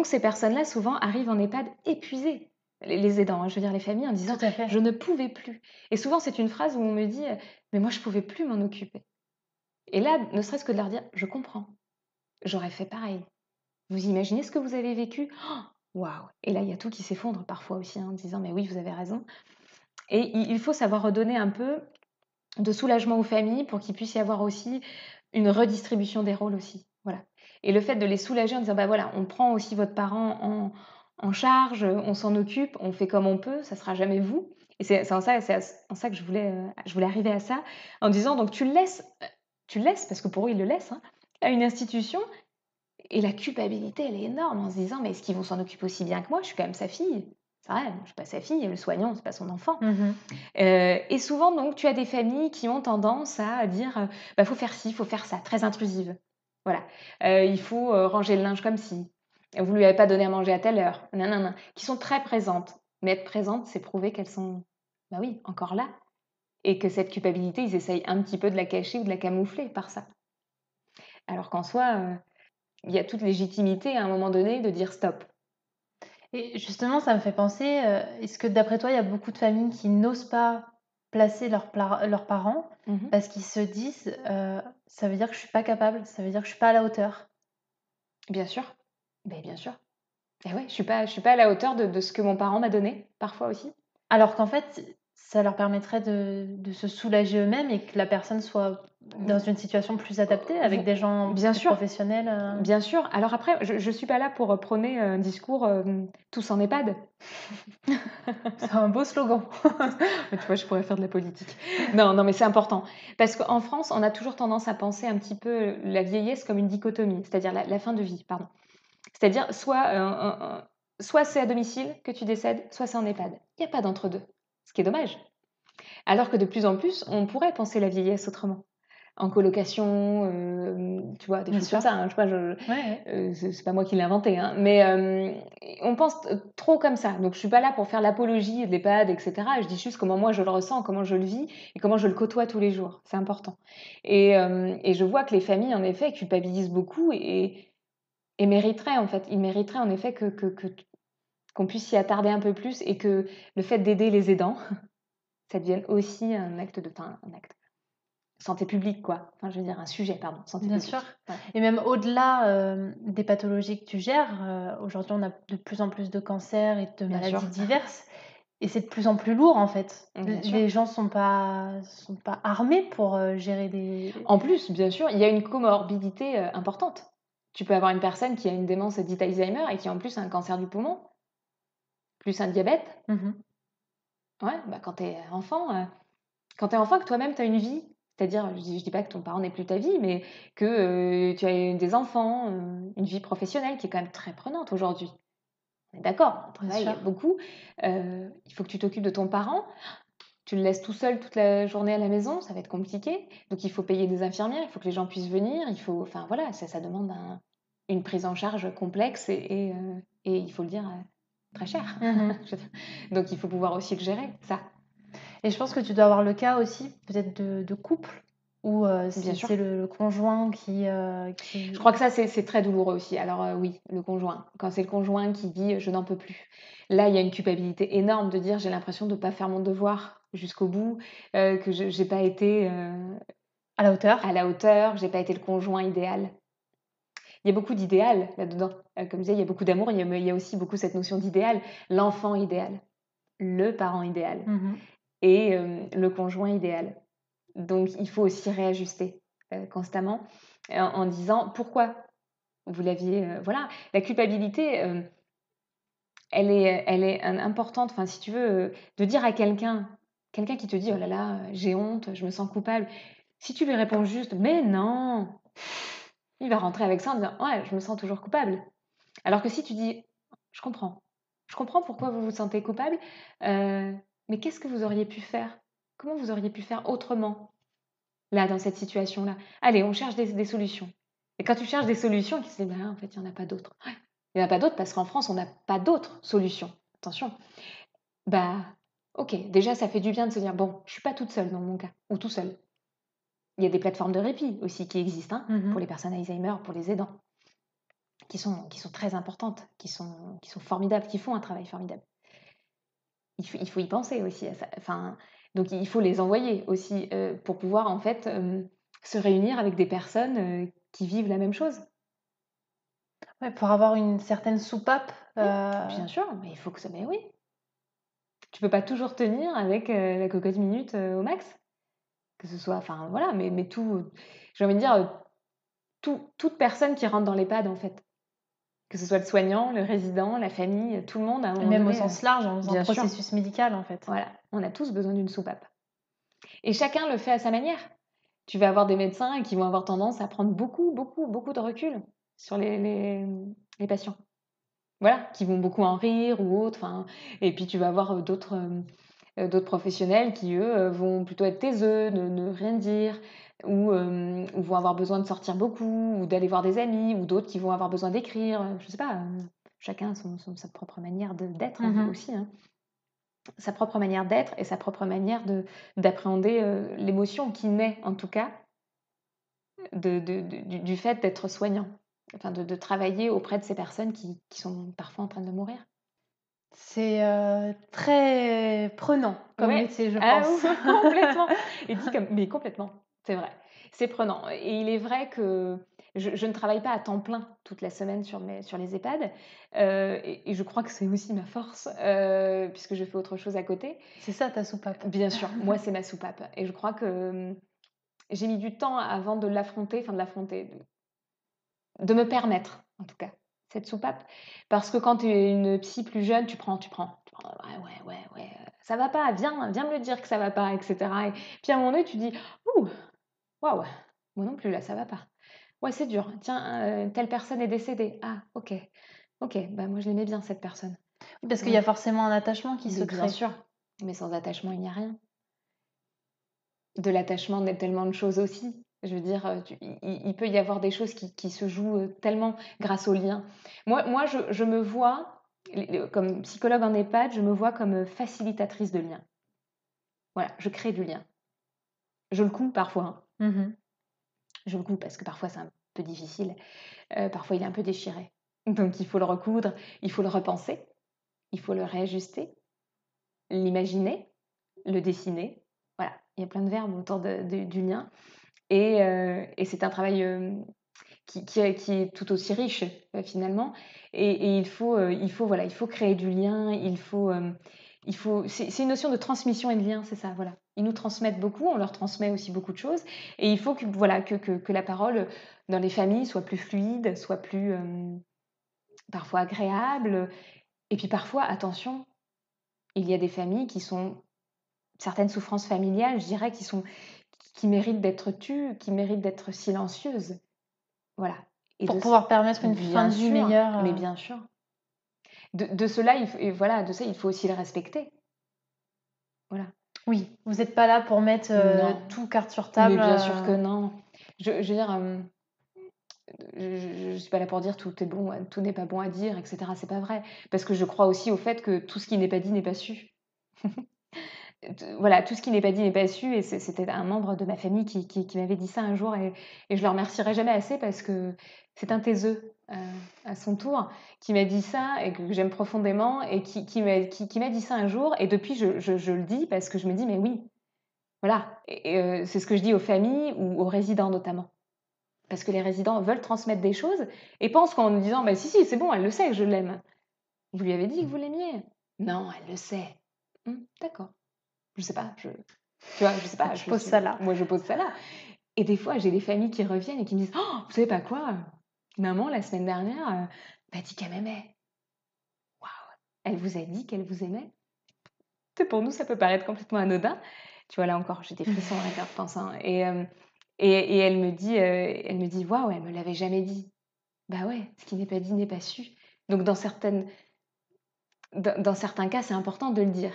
ces personnes-là, souvent, arrivent en EHPAD épuisées. Les aidants, hein, je veux dire les familles, en disant: Tout à fait. «Je ne pouvais plus». Et souvent, c'est une phrase où on me dit: «Mais moi, je pouvais plus m'en occuper». Et là, ne serait-ce que de leur dire: «Je comprends, j'aurais fait pareil». Vous imaginez ce que vous avez vécu? Waouh! Et là, il y a tout qui s'effondre parfois aussi, hein, en disant: «Mais oui, vous avez raison». Et il faut savoir redonner un peu de soulagement aux familles pour qu'il puisse y avoir aussi une redistribution des rôles aussi. Voilà. Et le fait de les soulager en disant: «Bah, voilà, on prend aussi votre parent en charge, on s'en occupe, on fait comme on peut, ça sera jamais vous». Et c'est en ça que je voulais arriver à ça, en disant donc tu le laisses parce que pour eux, ils le laissent, hein, à une institution et la culpabilité, elle est énorme en se disant: «Mais est-ce qu'ils vont s'en occuper aussi bien que moi? Je suis quand même sa fille». C'est vrai, je suis pas sa fille et le soignant, c'est pas son enfant. Mmh. Et souvent donc tu as des familles qui ont tendance à dire, «Bah, faut faire ci, faut faire ça», très intrusive. Voilà, «Il faut, ranger le linge comme ci», «Vous lui avez pas donné à manger à telle heure», nin qui sont très présentes. Mais être présentes, c'est prouver qu'elles sont, bah, oui, encore là et que cette culpabilité, ils essayent un petit peu de la cacher ou de la camoufler par ça. Alors qu'en soi, il y a toute légitimité à un moment donné de dire: «Stop». Et justement, ça me fait penser, est-ce que d'après toi, il y a beaucoup de familles qui n'osent pas placer leurs parents Mmh. parce qu'ils se disent, «Ça veut dire que je suis pas capable, ça veut dire que je suis pas à la hauteur». Bien sûr, beh, bien sûr. Et ouais, je suis pas à la hauteur de ce que mon parent m'a donné, parfois aussi. Alors qu'en fait, ça leur permettrait de se soulager eux-mêmes et que la personne soit dans une situation plus adaptée avec Vous des gens bien plus sûr, professionnels, bien sûr. Alors après, je suis pas là pour, prôner un discours, «tous en EHPAD». C'est un beau slogan. Tu vois, je pourrais faire de la politique. Non, non, mais c'est important. Parce qu'en France, on a toujours tendance à penser un petit peu la vieillesse comme une dichotomie, c'est-à-dire la fin de vie, pardon. C'est-à-dire soit c'est à domicile que tu décèdes, soit c'est en EHPAD. Il y a pas d'entre-deux, ce qui est dommage. Alors que de plus en plus, on pourrait penser la vieillesse autrement. En colocation, tu vois? Des Bien choses comme sûr. ça, hein. Je sais pas, Ouais, ouais. c'est pas moi qui l'ai inventé, hein, mais on pense trop comme ça. Donc je suis pas là pour faire l'apologie de l'EHPAD et cetera. Je dis juste comment moi je le ressens, comment je le vis et comment je le côtoie tous les jours. C'est important et je vois que les familles, en effet, culpabilisent beaucoup et mériteraient, en fait. Ils mériteraient, en effet, qu'on puisse s'y attarder un peu plus et que le fait d'aider les aidants, ça devienne aussi un acte un acte santé publique, quoi. Enfin, je veux dire un sujet, pardon, santé Bien sûr. publique. Voilà. Et même au-delà, des pathologies que tu gères, aujourd'hui, on a de plus en plus de cancers et de Bien sûr. maladies diverses. Et c'est de plus en plus lourd, en fait. Bien sûr. Les gens sont pas armés pour, gérer En plus, bien sûr, il y a une comorbidité, importante. Tu peux avoir une personne qui a une démence dite Alzheimer et qui en plus a un cancer du poumon, plus un diabète. Mmh. Ouais, bah, quand tu es enfant, que toi-même tu as une vie, c'est-à-dire, je dis pas que ton parent n'est plus ta vie, mais que, tu as des enfants, une vie professionnelle qui est quand même très prenante aujourd'hui. On est d'accord, on Bien travaille sûr. beaucoup, il faut que tu t'occupes de ton parent. Tu le laisses tout seul toute la journée à la maison, ça va être compliqué. Donc il faut payer des infirmières, il faut que les gens puissent venir, enfin voilà, ça demande une prise en charge complexe et il faut le dire, très cher. Mmh. Je veux dire, donc il faut pouvoir aussi le gérer, ça, Et je pense que tu dois avoir le cas aussi peut-être de couple où, bien c'est sûr. le conjoint Je qui crois que ça, c'est très douloureux aussi. Alors oui, le conjoint. Quand c'est le conjoint qui dit je n'en peux plus. Là, il y a une culpabilité énorme de dire j'ai l'impression de ne pas faire mon devoir jusqu'au bout, que je n'ai pas été à la hauteur. à la hauteur, que j'ai pas été le conjoint idéal. Il y a beaucoup d'idéal là-dedans. Comme je disais, il y a beaucoup d'amour, il y a aussi beaucoup cette notion d'idéal. L'enfant idéal, le parent idéal Mmh. et le conjoint idéal. Donc il faut aussi réajuster constamment en disant pourquoi vous l'aviez. Voilà, la culpabilité, elle est importante. Enfin, si tu veux, de dire à quelqu'un qui te dit oh là là, j'ai honte, je me sens coupable. Si tu lui réponds juste mais non, il va rentrer avec ça en disant ouais, je me sens toujours coupable. Alors que si tu dis je comprends, je comprends pourquoi vous vous sentez coupable, mais qu'est-ce que vous auriez pu faire? Comment vous auriez pu faire autrement, là, dans cette situation-là? Allez, on cherche des solutions. Et quand tu cherches des solutions, tu te dis bah, en fait, il n'y en a pas d'autres. Ouais, il n'y en a pas d'autres parce qu'en France, on n'a pas d'autres solutions. Attention. Bah, ok, déjà, ça fait du bien de se dire bon, je suis pas toute seule dans mon cas, ou tout seul. Il y a des plateformes de répit aussi qui existent hein, pour Mmh. les personnes Alzheimer, pour les aidants, qui sont très importantes, qui sont formidables, qui font un travail formidable. Il faut y penser aussi à ça. Enfin, donc il faut les envoyer aussi, pour pouvoir en fait, se réunir avec des personnes, qui vivent la même chose. Ouais, pour avoir une certaine soupape, Mmh, bien sûr, mais il faut que ça mais oui, tu peux pas toujours tenir avec, la cocotte minute, au max. Que ce soit enfin voilà, mais tout, j'ai envie de dire, toute personne qui rentre dans l'EHPAD en fait. Que ce soit le soignant, le résident, la famille, tout le monde à un moment même au donné, sens large, dans un bien sûr, processus médical, en fait. voilà, on a tous besoin d'une soupape et chacun le fait à sa manière. Tu vas avoir des médecins qui vont avoir tendance à prendre beaucoup, beaucoup, beaucoup de recul sur les patients. Voilà, qui vont beaucoup en rire ou autre, enfin et puis tu vas avoir, d'autres professionnels qui, eux, vont plutôt être taiseux, ne rien dire ou vont avoir besoin de sortir beaucoup ou d'aller voir des amis ou d'autres qui vont avoir besoin d'écrire, je sais pas, chacun a sa propre manière d'être Mmh. aussi, hein. Sa propre manière d'être et sa propre manière d'appréhender, l'émotion qui naît en tout cas du fait d'être soignant, enfin de travailler auprès de ces personnes qui sont parfois en train de mourir. C'est, très prenant comme Ouais, métier, je ah pense. oui, complètement et dit comme mais complètement, c'est vrai. C'est prenant et il est vrai que je ne travaille pas à temps plein toute la semaine sur les EHPAD, et je crois que c'est aussi ma force, puisque je fais autre chose à côté. C'est ça ta soupape. Bien sûr, moi, c'est ma soupape et je crois que, j'ai mis du temps avant de l'affronter, enfin de l'affronter, de me permettre, en tout cas, cette soupape. Parce que quand tu es une psy plus jeune, tu prends: «Ouais, ouais, ouais, ouais, ça va pas, viens me le dire que ça va pas» et cetera et puis à un moment donné, tu dis: «Ouh, waouh, moi non plus là, ça va pas. Ouais, c'est dur. Tiens, telle personne est décédée. Ah OK, OK, bah moi je l'aimais bien cette personne. Parce qu'il y Ouais, a forcément un attachement qui se mais bien crée. sûr, mais sans attachement, il n'y a rien. De l'attachement naît tellement de choses aussi. Je veux dire, il peut y avoir des choses qui se jouent, tellement grâce aux liens. Moi je me vois, comme psychologue en EHPAD, je me vois comme, facilitatrice de liens. Voilà, je crée du lien. Je le couds parfois, hein. Mmh. Je le couds parce que parfois c'est un peu difficile, parfois il est un peu déchiré. Donc il faut le recoudre, il faut le repenser, il faut le réajuster, l'imaginer, le dessiner. Voilà, il y a plein de verbes autour du lien et c'est un travail, qui est tout aussi riche, finalement et il faut, voilà, il faut créer du lien, C'est une notion de transmission et de lien, c'est ça, voilà. Ils nous transmettent beaucoup, on leur transmet aussi beaucoup de choses, et il faut que, voilà, que la parole dans les familles soit plus fluide, soit plus parfois agréable. Et puis parfois, attention, il y a des familles qui sont certaines souffrances familiales, je dirais, qui méritent d'être tues, qui méritent d'être silencieuses, voilà. Et Pour pouvoir permettre une fin bien de vie sûr, meilleure. mais bien sûr. De cela, et voilà, de ça, il faut aussi le respecter. Voilà. Oui, vous n'êtes pas là pour mettre Non, tout carte sur mais table. bien sûr que non. Je veux dire, je suis pas là pour dire tout est bon, tout n'est pas bon à dire, etc. C'est pas vrai. Parce que je crois aussi au fait que tout ce qui n'est pas dit n'est pas su. Voilà, tout ce qui n'est pas dit n'est pas su. Et c'était un membre de ma famille qui m'avait dit ça un jour. Et je le remercierai jamais assez parce que c'est un taiseux à son tour qui m'a dit ça et que j'aime profondément et qui m'a dit ça un jour. Et depuis, je le dis parce que je me dis, mais oui, voilà. Et c'est ce que je dis aux familles ou aux résidents notamment. Parce que les résidents veulent transmettre des choses et pensent qu'en nous disant bah, si, c'est bon, elle le sait que je l'aime. Vous lui avez dit que vous l'aimiez? Non, elle le sait. D'accord. Je sais pas. Tu vois, je sais pas. Je pose ça là. Moi, je pose ça là. Et des fois, j'ai des familles qui reviennent et qui me disent oh, vous savez pas quoi? Maman, la semaine dernière, m'a dit qu'elle m'aimait. Waouh! Elle vous a dit qu'elle vous aimait? Pour nous, ça peut paraître complètement anodin. Tu vois, là encore, j'ai des frissons à la pense. Hein. Et elle me dit, waouh, elle me l'avait jamais dit. Bah ouais, ce qui n'est pas dit n'est pas su. Donc dans certains cas, c'est important de le dire.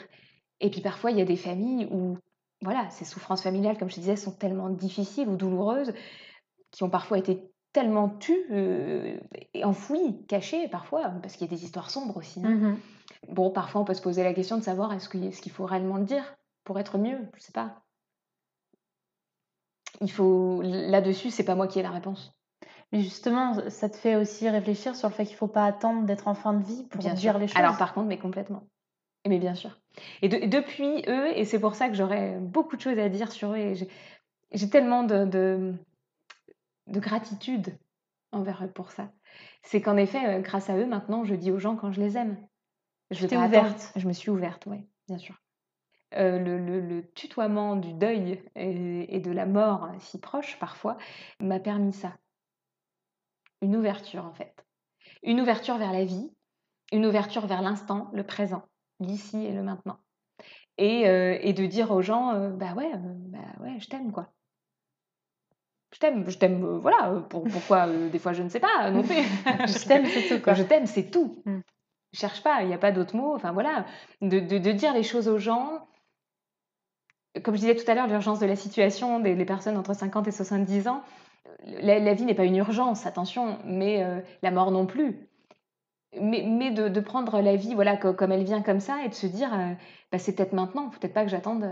Et puis parfois, il y a des familles où, voilà, ces souffrances familiales, comme je te disais, sont tellement difficiles ou douloureuses, qui ont parfois été tellement tues et enfouies, cachées parfois, parce qu'il y a des histoires sombres aussi. Hein. Bon, parfois, on peut se poser la question de savoir est-ce qu'il faut réellement le dire pour être mieux? Je sais pas. Là-dessus, c'est pas moi qui ai la réponse. Mais justement, ça te fait aussi réfléchir sur le fait qu'il ne faut pas attendre d'être en fin de vie pour Bien dire sûr. les choses. Alors par contre, mais complètement. Mais bien sûr. Et depuis eux, et c'est pour ça que j'aurais beaucoup de choses à dire sur eux, et j'ai tellement de gratitude envers eux pour ça. C'est qu'en effet, grâce à eux, maintenant, je dis aux gens quand je les aime. Je vais pas attendre. Je me suis ouverte, oui, bien sûr. Le tutoiement du deuil et de la mort si proche parfois m'a permis ça. Une ouverture en fait. Une ouverture vers la vie, une ouverture vers l'instant, le présent, l'ici et le maintenant. Et de dire aux gens, bah ouais, je t'aime quoi. Je t'aime, voilà. Pourquoi des fois je ne sais pas non plus. Je t'aime, c'est tout quoi. Je t'aime, c'est tout. Je cherche pas, il n'y a pas d'autres mots. Enfin voilà, de dire les choses aux gens. Comme je disais tout à l'heure, l'urgence de la situation des personnes entre 50 et 70 ans, la vie n'est pas une urgence, attention, mais la mort non plus. Mais de prendre la vie voilà, comme elle vient comme ça et de se dire, bah, c'est peut-être maintenant, peut-être pas que j'attende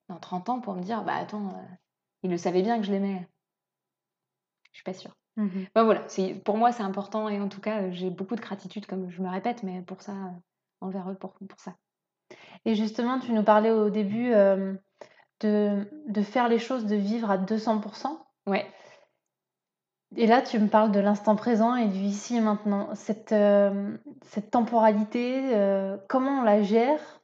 dans 30 ans pour me dire, bah attends, il le savait bien que je l'aimais. Je suis pas sûre. Ben voilà, pour moi c'est important et en tout cas j'ai beaucoup de gratitude, comme je me répète, mais pour ça, envers eux pour ça. Et justement, tu nous parlais au début de faire les choses, de vivre à 200%. Ouais. Et là, tu me parles de l'instant présent et du ici et maintenant. Cette temporalité, comment on la gère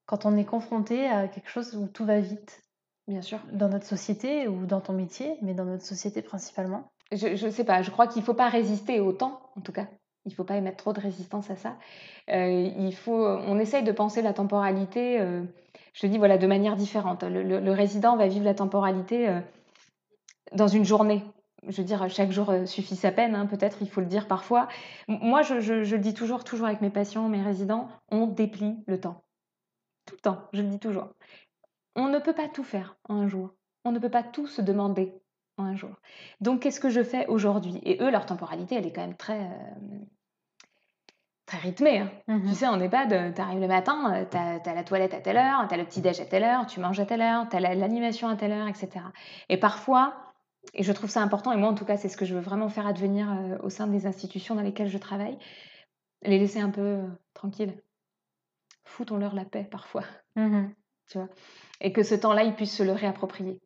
quand on est confronté à quelque chose où tout va vite? Bien sûr. Dans notre société ou dans ton métier, mais dans notre société principalement? Je sais pas, je crois qu'il faut pas résister au temps, en tout cas. Il faut pas émettre trop de résistance à ça. On essaye de penser la temporalité, je te dis, voilà, de manière différente. Le résident va vivre la temporalité dans une journée. Je veux dire, chaque jour suffit sa peine, hein, peut-être, il faut le dire parfois. Moi, je le dis toujours avec mes patients, mes résidents, on déplie le temps. Tout le temps, je le dis toujours. On ne peut pas tout faire en un jour. On ne peut pas tout se demander en un jour. Donc, qu'est-ce que je fais aujourd'hui? Et eux, leur temporalité, elle est quand même très rythmée. Hein. Tu sais, en EHPAD, tu arrives le matin, tu as la toilette à telle heure, tu as le petit-déj à telle heure, tu manges à telle heure, tu as l'animation à telle heure, etc. Et parfois, et je trouve ça important, et moi en tout cas, c'est ce que je veux vraiment faire advenir au sein des institutions dans lesquelles je travaille, les laisser un peu tranquilles. Foutons-leur la paix parfois. Tu vois, et que ce temps-là, ils puissent se le réapproprier.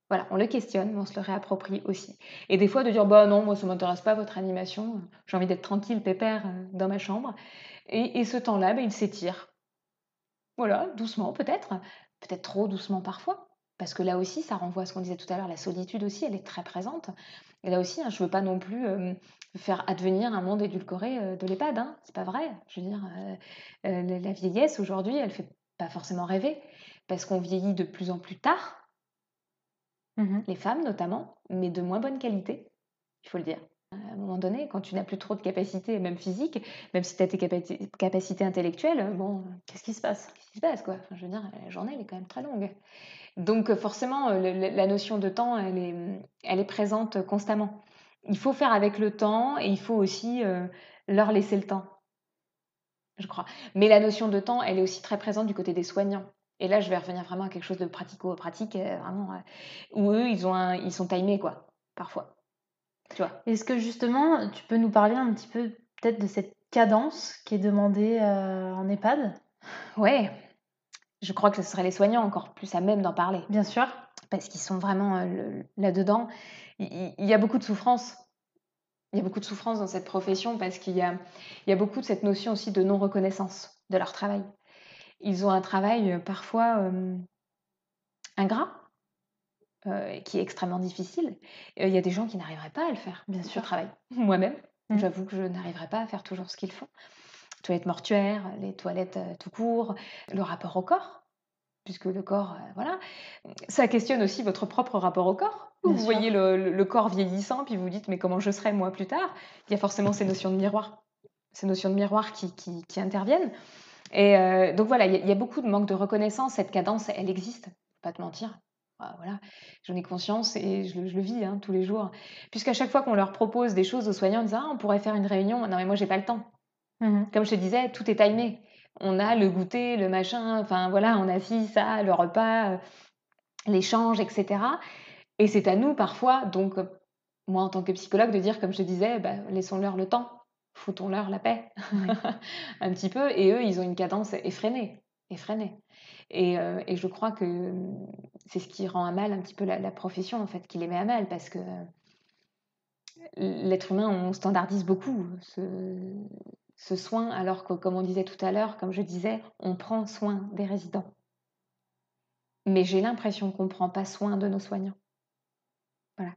Voilà, on le questionne, mais on se le réapproprie aussi. Et des fois, de dire, bah non, moi, ça ne m'intéresse pas, votre animation, j'ai envie d'être tranquille, pépère, dans ma chambre. Et ce temps-là, bah, il s'étire. Voilà, doucement peut-être trop doucement parfois, parce que là aussi, ça renvoie à ce qu'on disait tout à l'heure, la solitude aussi, elle est très présente. Et là aussi, hein, je veux pas non plus faire advenir un monde édulcoré de l'EHPAD, hein, c'est pas vrai. Je veux dire, la vieillesse aujourd'hui, elle fait pas forcément rêver, parce qu'on vieillit de plus en plus tard, Mmh. les femmes notamment, mais de moins bonne qualité, il faut le dire. À un moment donné, quand tu n'as plus trop de capacités, même physiques, même si tu as tes capacités intellectuelles, bon, Qu'est-ce qui se passe? qu'est-ce qui se passe, quoi? Enfin, je veux dire, la journée, elle est quand même très longue. Donc forcément, la notion de temps, elle est présente constamment. Il faut faire avec le temps et il faut aussi leur laisser le temps, je crois. Mais la notion de temps, elle est aussi très présente du côté des soignants. Et là, je vais revenir vraiment à quelque chose de pratico-pratique, vraiment, où eux, ils sont timés, quoi, parfois. Tu vois? Est-ce que justement, tu peux nous parler un petit peu peut-être de cette cadence qui est demandée, en EHPAD? Ouais, je crois que ce seraient les soignants encore plus à même d'en parler. Bien sûr. Parce qu'ils sont vraiment là-dedans. Il y a beaucoup de souffrance. Il y a beaucoup de souffrance dans cette profession parce il y a beaucoup de cette notion aussi de non-reconnaissance de leur travail. Ils ont un travail parfois ingrat, qui est extrêmement difficile. Il y a des gens qui n'arriveraient pas à le faire, Bien ce sûr. travail. Moi-même, Mmh. j'avoue que je n'arriverais pas à faire toujours ce qu'ils font. Toilettes mortuaires, les toilettes tout court, le rapport au corps, puisque le corps, voilà. Ça questionne aussi votre propre rapport au corps. Bien Vous sûr. voyez le corps vieillissant, puis vous dites: «Mais comment je serai moi plus tard?» Il y a forcément ces notions de miroir qui interviennent et donc voilà, il y a beaucoup de manque de reconnaissance. Cette cadence, elle existe, faut pas te mentir. Voilà, j'en ai conscience et je le vis, hein, tous les jours. Puisqu'à chaque fois qu'on leur propose des choses aux soignants en disant: «Ah, on pourrait faire une réunion», non mais moi j'ai pas le temps. Mmh. Comme je te disais, tout est timé. On a le goûter, le machin, enfin voilà, on a ci, ça, le repas, l'échange et cetera et c'est à nous parfois donc moi en tant que psychologue de dire comme je te disais, bah, laissons-leur le temps, foutons-leur la paix Ouais. un petit peu et eux, ils ont une cadence effrénée et je crois que, c'est ce qui rend à mal un petit peu la profession en fait, qui les met à mal parce que l'être humain, on standardise beaucoup ce soin alors que comme on disait tout à l'heure, comme je disais, on prend soin des résidents. Mais j'ai l'impression qu'on ne prend pas soin de nos soignants. Voilà.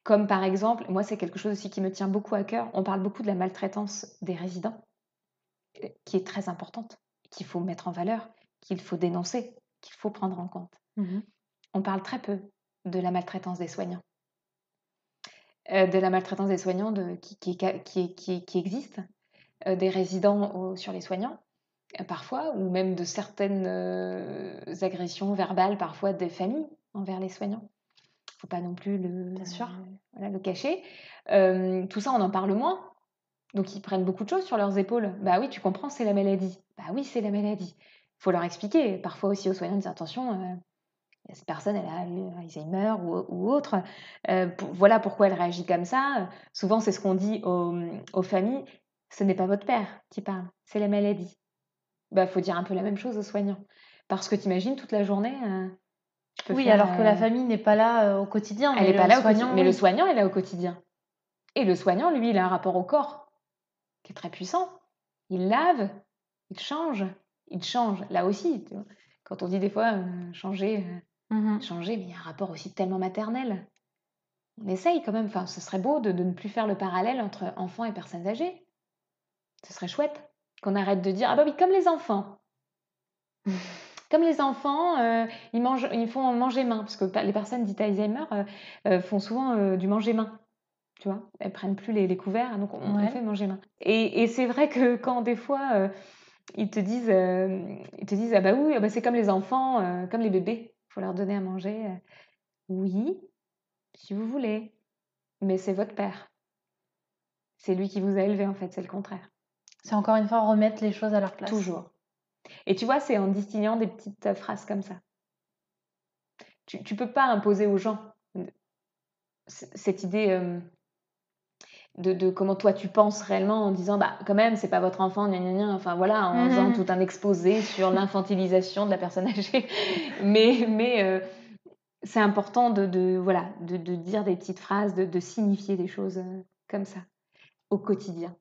Comme par exemple, moi c'est quelque chose aussi qui me tient beaucoup à cœur, on parle beaucoup de la maltraitance des résidents, qui est très importante, qu'il faut mettre en valeur, qu'il faut dénoncer, qu'il faut prendre en compte. Mmh. On parle très peu de la maltraitance des soignants, de la maltraitance des soignants qui existe, des résidents sur les soignants, parfois, ou même de certaines agressions verbales parfois des familles envers les soignants. Faut pas non plus Bien sûr. voilà, le cacher. Tout ça, on en parle moins. Donc ils prennent beaucoup de choses sur leurs épaules. «Bah oui, tu comprends, c'est la maladie». «Bah oui, c'est la maladie». Faut leur expliquer. Parfois aussi aux soignants, dire: «Attention, cette personne, elle a eu Alzheimer ou autre. Voilà pourquoi elle réagit comme ça». Souvent, c'est ce qu'on dit aux familles: «Ce n'est pas votre père qui parle, c'est la maladie». Bah, faut dire un peu la même chose aux soignants. Parce que tu imagines toute la journée, tu peux Oui, faire, alors que la famille n'est pas là, au quotidien, elle mais est pas le là au quotidien, soignant, mais le oui. soignant est là au quotidien. Et le soignant, lui, il a un rapport au corps qui est très puissant. Il lave, il change, il change. Là aussi, tu vois? Quand on dit des fois, Mmh. changer, mais il y a un rapport aussi tellement maternel. On essaye quand même, enfin, ce serait beau de ne plus faire le parallèle entre enfants et personnes âgées. Ce serait chouette qu'on arrête de dire: «Ah bah oui, comme les enfants». Comme les enfants, ils font manger main, parce que les personnes dites Alzheimer, font souvent, du manger main. Tu vois? Elles prennent plus les couverts, donc on Ouais. fait manger main et c'est vrai que quand des fois, ils te disent: «Ah bah oui, ah bah c'est comme les enfants, comme les bébés, faut leur donner à manger», oui, si vous voulez, mais c'est votre père. C'est lui qui vous a élevé en fait, c'est le contraire. C'est encore une fois remettre les choses à leur place. Toujours et tu vois, c'est en distillant des petites, phrases comme ça. Tu peux pas imposer aux gens, cette idée, de comment toi tu penses réellement en disant: «Bah, quand même, c'est pas votre enfant, gna gna gna», enfin voilà, en faisant Mmh. tout un exposé sur l'infantilisation de la personne âgée. Mais c'est important de voilà, de dire des petites phrases, de signifier des choses, comme ça, au quotidien.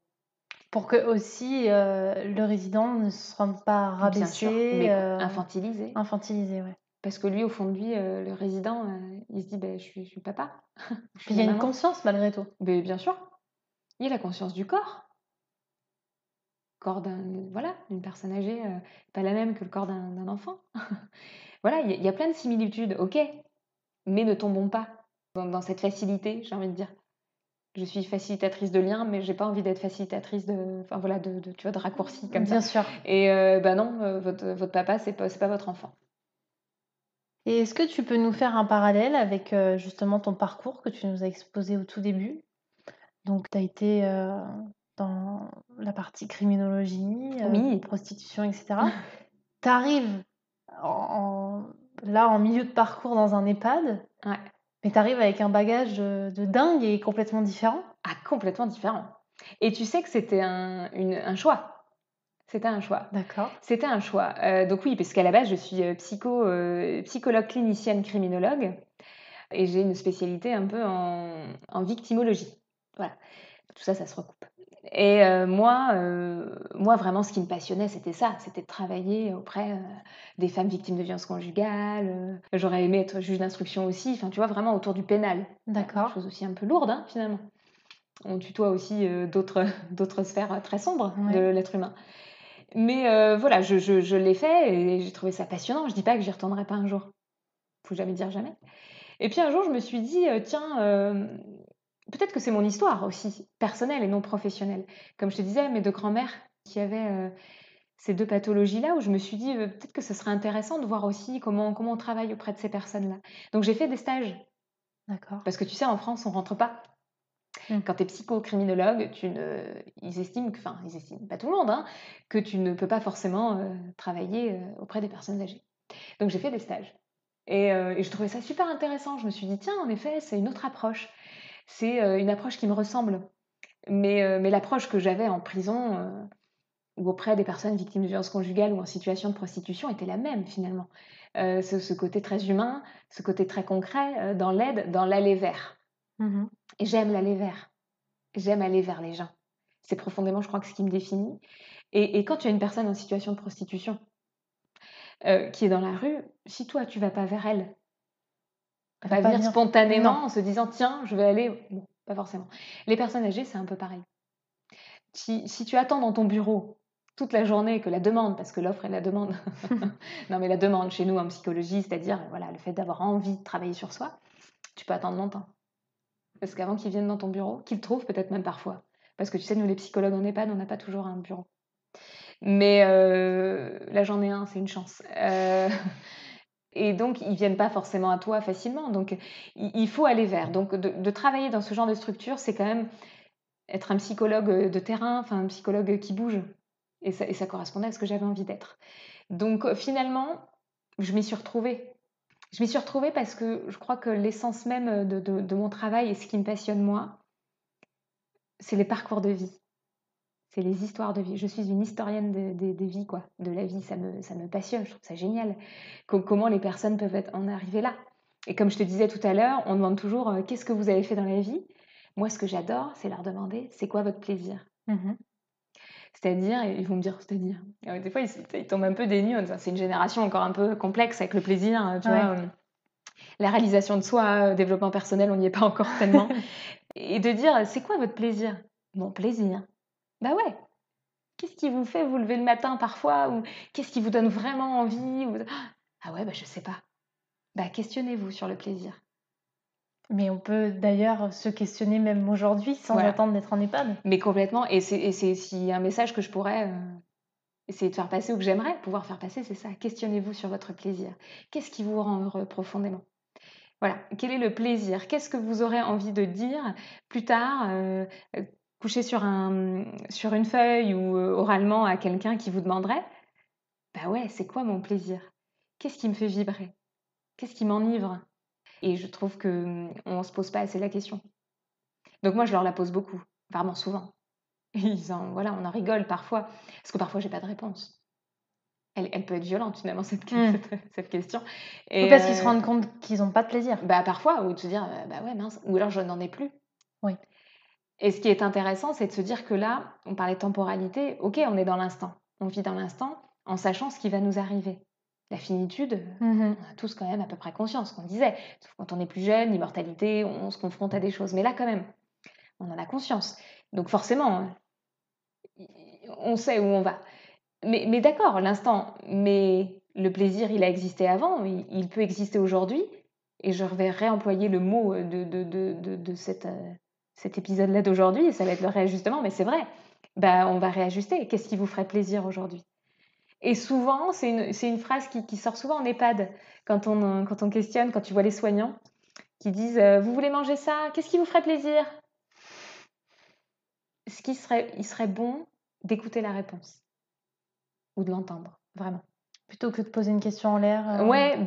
Pour que aussi, le résident ne se sente pas Bien sûr, rabaissé, mais infantilisé. infantilisé, ouais. Parce que lui, au fond de lui, le résident, il se dit: «Beh, je suis le papa, je Puis suis il y la a une maman». conscience malgré tout. Beh, bien sûr, il a conscience du corps d'une personne âgée, pas la même que le corps d'un enfant. Voilà, il y a plein de similitudes, OK, mais ne tombons pas dans cette facilité, j'ai envie de dire. Je suis facilitatrice de liens, mais j'ai pas envie d'être facilitatrice enfin voilà, tu vois, de raccourcis comme ça. Bien sûr. Et bah non, votre papa, c'est pas votre enfant. Et est-ce que tu peux nous faire un parallèle avec, justement ton parcours que tu nous as exposé au tout début? Donc tu as été, dans la partie criminologie, Oui, prostitution et cetera. Tu arrives en là, en milieu de parcours dans un EHPAD, ouais. mais tu arrives avec un bagage, de dingue et complètement différent? Ah, complètement différent. Et tu sais que c'était un choix. C'était un choix. D'accord. C'était un choix. Donc oui, parce qu'à la base, je suis, psychologue clinicienne criminologue et j'ai une spécialité un peu en victimologie. Voilà, tout ça, ça se recoupe. Et moi vraiment ce qui me passionnait, c'était ça, c'était de travailler auprès, des femmes victimes de violences conjugales, j'aurais aimé être juge d'instruction aussi, enfin, tu vois, vraiment autour du pénal. Voilà, D'accord. chose aussi un peu lourde, hein, finalement. On tutoie aussi, d'autres d'autres sphères, très sombres de Ouais. l'être humain. Mais voilà, je l'ai fait et j'ai trouvé ça passionnant. Je dis pas que j'y retournerai pas un jour. Faut jamais dire jamais. Et puis un jour, je me suis dit, «Tiens, peut-être que c'est mon histoire aussi, personnelle et non professionnelle». Comme je te disais, mes 2 grands-mères qui avaient, ces 2 pathologies-là, où je me suis dit, «Peut-être que ce serait intéressant de voir aussi comment on travaille auprès de ces personnes-là». Donc j'ai fait des stages, D'accord. parce que tu sais, en France, on rentre pas. Mmh. Quand tu es psychocriminologue, ils estiment ils estiment, pas tout le monde, hein, que tu ne peux pas forcément, travailler, auprès des personnes âgées. Donc j'ai fait des stages et je trouvais ça super intéressant. Je me suis dit: «Tiens, en effet, c'est une autre approche». C'est, une approche qui me ressemble. Mais l'approche que j'avais en prison, ou auprès des personnes victimes de violences conjugales ou en situation de prostitution était la même finalement. Ce côté très humain, ce côté très concret, dans l'aide, dans l'aller vers. Mmh. Et j'aime l'aller vers. J'aime aller vers les gens. C'est profondément, je crois, que ce qui me définit. Et quand tu as une personne en situation de prostitution, qui est dans la rue, si toi tu vas pas vers elle, elle Elle va va pas venir venir non. spontanément en se disant: «Tiens, je vais aller», bon, pas forcément. Les personnes âgées, c'est un peu pareil. Si tu attends dans ton bureau toute la journée que la demande, parce que l'offre et la demande, non mais la demande chez nous en psychologie, c'est-à-dire, voilà, le fait d'avoir envie de travailler sur soi, tu peux attendre longtemps. Parce qu'avant qu'ils viennent dans ton bureau, qu'ils le trouvent peut-être même parfois. Parce que tu sais, nous les psychologues en EHPAD, on n'a pas toujours un bureau. Mais là j'en ai un, c'est une chance. Et donc ils viennent pas forcément à toi facilement. Donc il faut aller vers. Donc de travailler dans ce genre de structure, c'est quand même être un psychologue, de terrain, enfin un psychologue qui bouge. Et ça correspondait à ce que j'avais envie d'être. Donc finalement, je m'y suis retrouvée. Je m'y suis retrouvée parce que je crois que l'essence même, de mon travail et ce qui me passionne moi, c'est les parcours de vie. C'est les histoires de vie. Je suis une historienne des vies, quoi, de la vie. Ça me passionne, je trouve ça génial. Comment les personnes peuvent en arriver là. Et comme je te disais tout à l'heure, on demande toujours, qu'est-ce que vous avez fait dans la vie? Moi, ce que j'adore, c'est leur demander, c'est quoi votre plaisir? Mmh. C'est-à-dire, et ils vont me dire, c'est-à-dire? Des fois, ils tombent un peu dénus en disant, c'est une génération encore un peu complexe avec le plaisir, tu Ouais. vois. La réalisation de soi, développement personnel, on n'y est pas encore tellement. Et de dire, c'est quoi votre plaisir? Mon plaisir. Bah ouais. Qu'est-ce qui vous fait vous lever le matin parfois? Ou qu'est-ce qui vous donne vraiment envie? Ah ouais, bah je sais pas. Bah questionnez-vous sur le plaisir. Mais on peut d'ailleurs se questionner même aujourd'hui sans Voilà. attendre d'être en EHPAD. Mais complètement. Et c'est si un message que je pourrais essayer de faire passer ou que j'aimerais pouvoir faire passer, c'est ça. Questionnez-vous sur votre plaisir. Qu'est-ce qui vous rend heureux profondément? Voilà. Quel est le plaisir? Qu'est-ce que vous aurez envie de dire plus tard, couché sur une feuille ou oralement à quelqu'un qui vous demanderait? Bah ouais, c'est quoi mon plaisir? Qu'est-ce qui me fait vibrer? Qu'est-ce qui m'enivre? Et je trouve que, on se pose pas assez la question. Donc moi, je leur la pose beaucoup, vraiment souvent. Voilà, on en rigole parfois, parce que parfois j'ai pas de réponse. Elle peut être violente finalement Mmh. cette question. Oui, Et parce qu'ils se rendent compte qu'ils ont pas de plaisir. bah, parfois, ou de se dire, «Bah ouais mince», ou alors je n'en ai plus. Oui. Et ce qui est intéressant, c'est de se dire que là, on parlait de temporalité, ok, on est dans l'instant, on vit dans l'instant en sachant ce qui va nous arriver. La finitude, Mhm. on a tous quand même à peu près conscience, qu'on disait. Sauf quand on est plus jeune, l'immortalité, on se confronte à des choses. Mais là, quand même, on en a conscience. Donc forcément, on sait où on va. Mais d'accord, l'instant, mais le plaisir, il a existé avant, il peut exister aujourd'hui, et je vais réemployer le mot de cet épisode-là d'aujourd'hui, et ça va être le réajustement, mais c'est vrai, bah, on va réajuster. Qu'est-ce qui vous ferait plaisir aujourd'hui? Et souvent, c'est une phrase qui sort souvent en EHPAD, quand on questionne, quand tu vois les soignants qui disent vous voulez manger ça? Qu'est-ce qui vous ferait plaisir? Il serait bon d'écouter la réponse ou de l'entendre, vraiment. Plutôt que de poser une question en l'air. Ouais,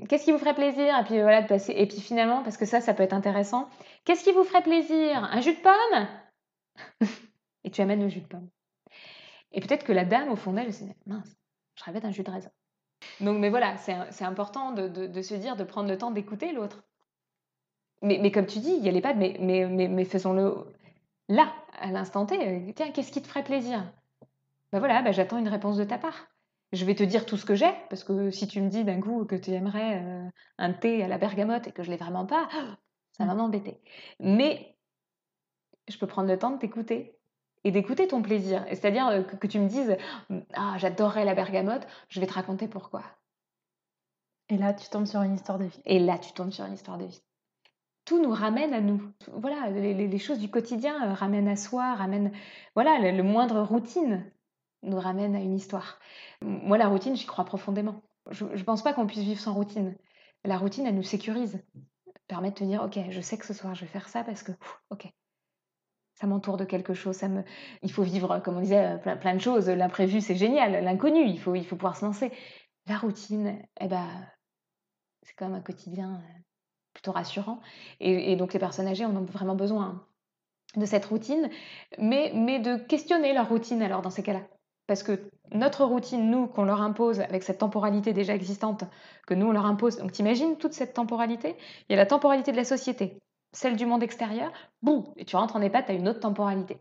qu'est-ce qui vous ferait plaisir? Et puis voilà, de passer. Et puis finalement, parce que ça peut être intéressant. Qu'est-ce qui vous ferait plaisir? Un jus de pomme? Et tu amènes le jus de pomme. Et peut-être que la dame, au fond d'elle, se dit, mince, je rêvais d'un jus de raisin. Donc, mais voilà, c'est important de se dire, de prendre le temps d'écouter l'autre. Mais comme tu dis, il y a les pads, mais faisons-le là, à l'instant T. Tiens, qu'est-ce qui te ferait plaisir? Ben voilà, ben j'attends une réponse de ta part. Je vais te dire tout ce que j'ai, parce que si tu me dis d'un coup que tu aimerais un thé à la bergamote et que je l'ai vraiment pas, ça va m'embêter. Mais je peux prendre le temps de t'écouter et d'écouter ton plaisir. C'est-à-dire que tu me dises ah, j'adorerais la bergamote, je vais te raconter pourquoi. Et là, tu tombes sur une histoire de vie. Et là, tu tombes sur une histoire de vie. Tout nous ramène à nous. Voilà, les choses du quotidien ramènent à soi, ramènent. Voilà, le moindre routine nous ramène à une histoire. Moi, la routine, j'y crois profondément. Je ne pense pas qu'on puisse vivre sans routine. La routine, elle nous sécurise, permet de te dire, ok, je sais que ce soir, je vais faire ça parce que, ok, ça m'entoure de quelque chose. Il faut vivre, comme on disait, plein de choses. L'imprévu, c'est génial. L'inconnu, il faut pouvoir se lancer. La routine, eh ben, c'est quand même un quotidien plutôt rassurant. Et donc, les personnes âgées en ont vraiment besoin de cette routine, mais de questionner leur routine alors dans ces cas-là. Parce que notre routine, nous, qu'on leur impose avec cette temporalité déjà existante, que nous, on leur impose, donc t'imagines toute cette temporalité, il y a la temporalité de la société, celle du monde extérieur, boum, et tu rentres en EHPAD, tu as une autre temporalité.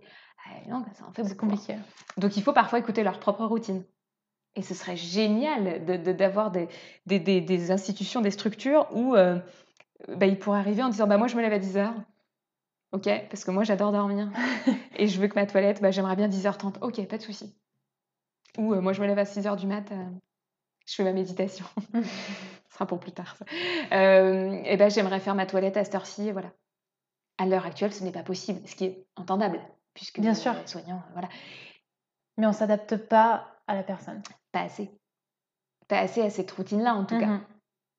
Non, ça en fait C'est beaucoup. compliqué. Donc il faut parfois écouter leur propre routine. Et ce serait génial d'avoir des institutions, des structures où ils pourraient arriver en disant moi je me lève à 10h. Ok, parce que moi j'adore dormir et je veux que ma toilette, j'aimerais bien 10h30. Ok, pas de souci. Ou moi je me lève à 6h du mat, je fais ma méditation. Ce sera pour plus tard. Et j'aimerais faire ma toilette à cette heure-ci, voilà. À l'heure actuelle, ce n'est pas possible, ce qui est entendable, puisque Bien sûr. les soignants, voilà. Mais on s'adapte pas à la personne. Pas assez. Pas assez à cette routine-là, en tout cas. Mhm.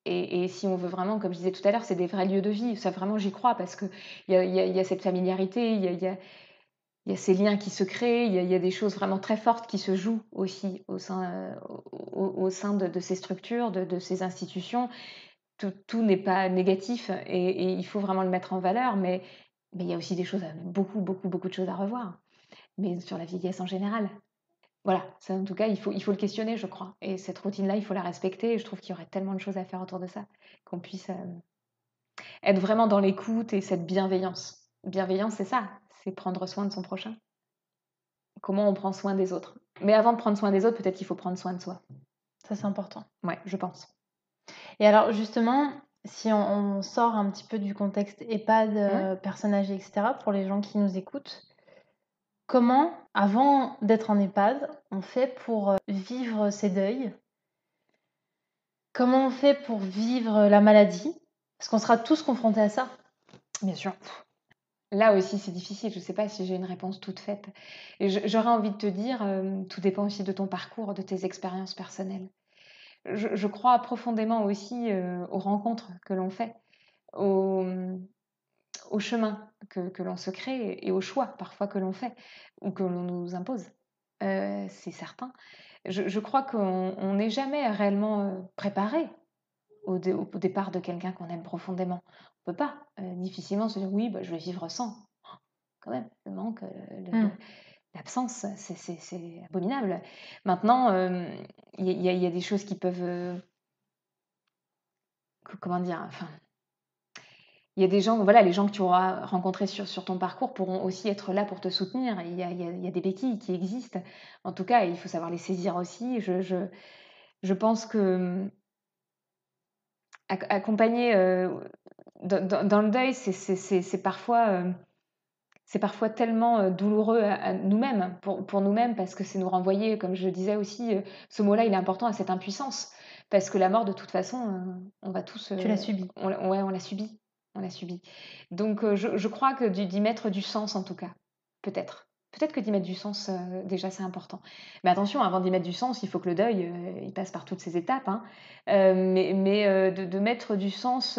Et si on veut vraiment, comme je disais tout à l'heure, c'est des vrais lieux de vie. Ça, vraiment, j'y crois, parce qu'il y a cette familiarité, il y a ces liens qui se créent, il y a des choses vraiment très fortes qui se jouent aussi au sein de ces structures, de ces institutions. Tout n'est pas négatif et il faut vraiment le mettre en valeur, mais il y a aussi des choses, beaucoup, beaucoup, beaucoup de choses à revoir. Mais sur la vieillesse en général. Voilà, ça en tout cas, il faut le questionner, je crois. Et cette routine-là, il faut la respecter. Et je trouve qu'il y aurait tellement de choses à faire autour de ça, qu'on puisse être vraiment dans l'écoute et cette bienveillance. Bienveillance, c'est ça, c'est prendre soin de son prochain. Comment on prend soin des autres. Mais avant de prendre soin des autres, peut-être qu'il faut prendre soin de soi. Ça, c'est important. Ouais, je pense. Et alors, justement, si on sort un petit peu du contexte EHPAD, personnes âgées, etc., pour les gens qui nous écoutent, comment, avant d'être en EHPAD, on fait pour vivre ces deuils? Comment on fait pour vivre la maladie? Parce qu'on sera tous confrontés à ça. Bien sûr. Là aussi, c'est difficile. Je ne sais pas si j'ai une réponse toute faite. Et j'aurais envie de te dire, tout dépend aussi de ton parcours, de tes expériences personnelles. Je crois profondément aussi aux rencontres que l'on fait, au chemin que l'on se crée et aux choix parfois que l'on fait ou que l'on nous impose. C'est certain. Je crois qu'on n'est jamais réellement préparé au départ de quelqu'un qu'on aime profondément. On ne peut pas difficilement se dire oui, je vais vivre sans. Quand même, le manque, l'absence, c'est abominable. Maintenant, il y a des choses qui peuvent... comment dire, enfin, Il y a des gens, voilà, les gens que tu auras rencontrés sur ton parcours pourront aussi être là pour te soutenir. Il y a des béquilles qui existent. En tout cas, il faut savoir les saisir aussi. Je pense que accompagner dans le deuil, c'est parfois tellement douloureux à nous-mêmes, pour nous-mêmes, parce que c'est nous renvoyer, comme je disais aussi, ce mot-là, il est important, à cette impuissance. Parce que la mort, de toute façon, on va tous... Tu l'as subi. Ouais, on l'a subi. On l'a subi. Donc, je crois que d'y mettre du sens, en tout cas. Peut-être. Peut-être que d'y mettre du sens, déjà, c'est important. Mais attention, avant d'y mettre du sens, il faut que le deuil, il passe par toutes ces étapes. Hein. Mais de mettre du sens